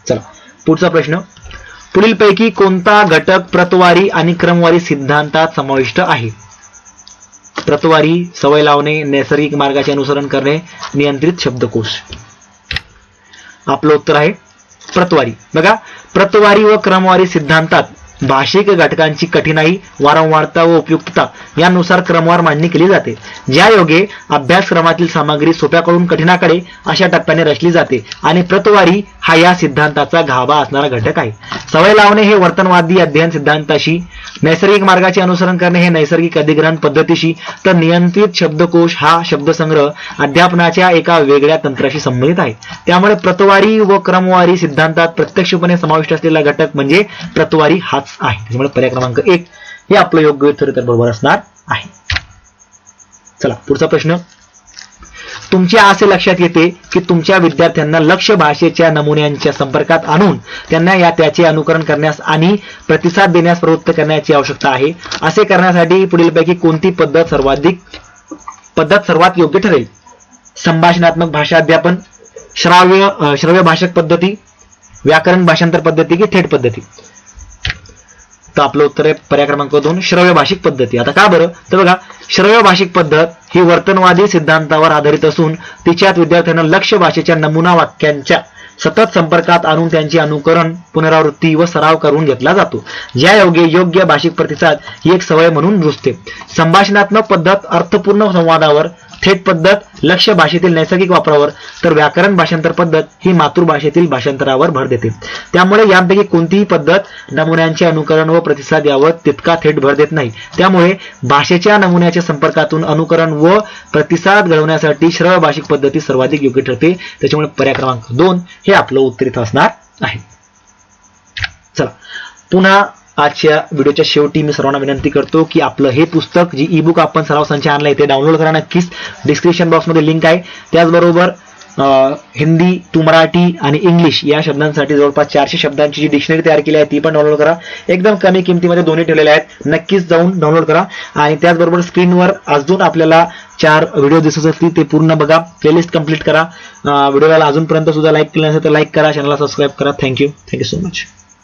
Speaker 1: चला पुढचा प्रश्न, पुढीलपैकी कोणता घटक प्रतवारी आणि क्रमवारी सिद्धांतात समाविष्ट आहे? प्रतवारी, सवय लावणे, नैसर्गिक मार्गाचे अनुसरण करणे, नियंत्रित शब्दकोश. आपलं उत्तर आहे प्रतवारी. बघा, प्रतवारी व क्रमवारी सिद्धांतात भाषिक घटकांची कठीणाई, वारंवारता व उपयुक्तता यानुसार क्रमवार मांडणी केली जाते. ज्या योगे अभ्यासक्रमातील सामग्री सोप्याकडून कठीणाकडे अशा टप्प्याने रचली जाते आणि प्रतवारी हा या सिद्धांताचा गाभा असणारा घटक आहे. सवय लावणे हे वर्तनवादी अध्ययन सिद्धांताशी, नैसर्गिक मार्गाचे अनुसरण करणे हे नैसर्गिक अधिग्रहण पद्धतीशी, तर नियंत्रित शब्दकोश हा शब्दसंग्रह अध्यापनाच्या एका वेगळ्या तंत्राशी संबंधित आहे. त्यामुळे प्रतवारी व क्रमवारी सिद्धांतात प्रत्यक्षपणे समाविष्ट असलेला घटक म्हणजे प्रतवारी हाच आहे. त्यामुळे पर्याय क्रमांक 1 हे आपलं योग्य उत्तर तर बरोबर असणार आहे. चला पुढचा प्रश्न, तुमच्या असे लक्षात येते की तुमच्या विद्यार्थ्यांना लक्ष्य भाषेच्या नमुन्यांच्या संपर्कात आणून त्यांना त्याचे अनुकरण करण्यास आणि प्रतिसाद देण्यास प्रवृत्त करण्याची आवश्यकता आहे. असे करण्यासाठी पुढीलपैकी कोणती पद्धत सर्वात योग्य ठरेल? संभाषणात्मक भाषा अध्यापन, श्राव्य भाषक पद्धती, व्याकरण भाषांतर पद्धती की थेट पद्धती? तर आपलं उत्तर आहे पर्याय क्रमांक 2 श्रव्य भाषिक पद्धती. आता का बरं? तर बघा, श्रव्य भाषिक पद्धत ही वर्तनवादी सिद्धांतावर आधारित असून तिच्यात विद्यार्थ्यांना लक्ष्य भाषेच्या नमुना वाक्यांच्या सतत संपर्कात आणून त्यांचे अनुकरण, पुनरावृत्ती व सराव करून घेतला जातो. ज्यायोगे योग्य भाषिक प्रतिसाद ही एक सवय म्हणून रुजते. संभाषणात्मक पद्धत अर्थपूर्ण संवादावर, थेट पद्धत लक्ष्य भाषेतील नैसर्गिक वापरावर, तर व्याकरण भाषांतर पद्धत ही मातृभाषेतील भाषांतरावर भर देते. त्यामुळे यांपैकी कोणतीही पद्धत नमुन्यांचे अनुकरण व प्रतिसाद यावर तितका थेट भर देत नाही. त्यामुळे भाषेच्या नमुन्याच्या संपर्कातून अनुकरण व प्रतिसाद घडवण्यासाठी श्रव्य भाषिक पद्धती सर्वाधिक योग्य ठरते. त्याच्यामुळे पर्याय क्रमांक 2 हे आपलं उत्तर इथं असणार आहे. चला पुन्हा आजच्या व्हिडिओच्या शेवटी मी सर्वांना विनंती करतो की आपलं हे पुस्तक जी ई बुक आपण सराव संच आणलंय ते डाउनलोड करा. नक्कीच डिस्क्रिप्शन बॉक्समध्ये लिंक आहे. त्याचबरोबर हिंदी टू मराठी आणि इंग्लिश या शब्दांसाठी जवळपास 400 शब्दांची जी डिक्शनरी तयार केली आहे ती पण डाउनलोड करा. एकदम कमी किमतीमध्ये दोन्ही ठेवलेले आहेत. नक्कीच जाऊन डाउनलोड करा. आणि त्याचबरोबर स्क्रीनवर अजून आपल्याला 4 व्हिडिओ दिसत असतील ते पूर्ण बघा. प्लेलिस्ट कंप्लीट करा. व्हिडिओला अजूनपर्यंत सुद्धा लाईक केलं नसेल तर लाईक करा, चॅनलला सबस्क्राईब करा. Thank you so much.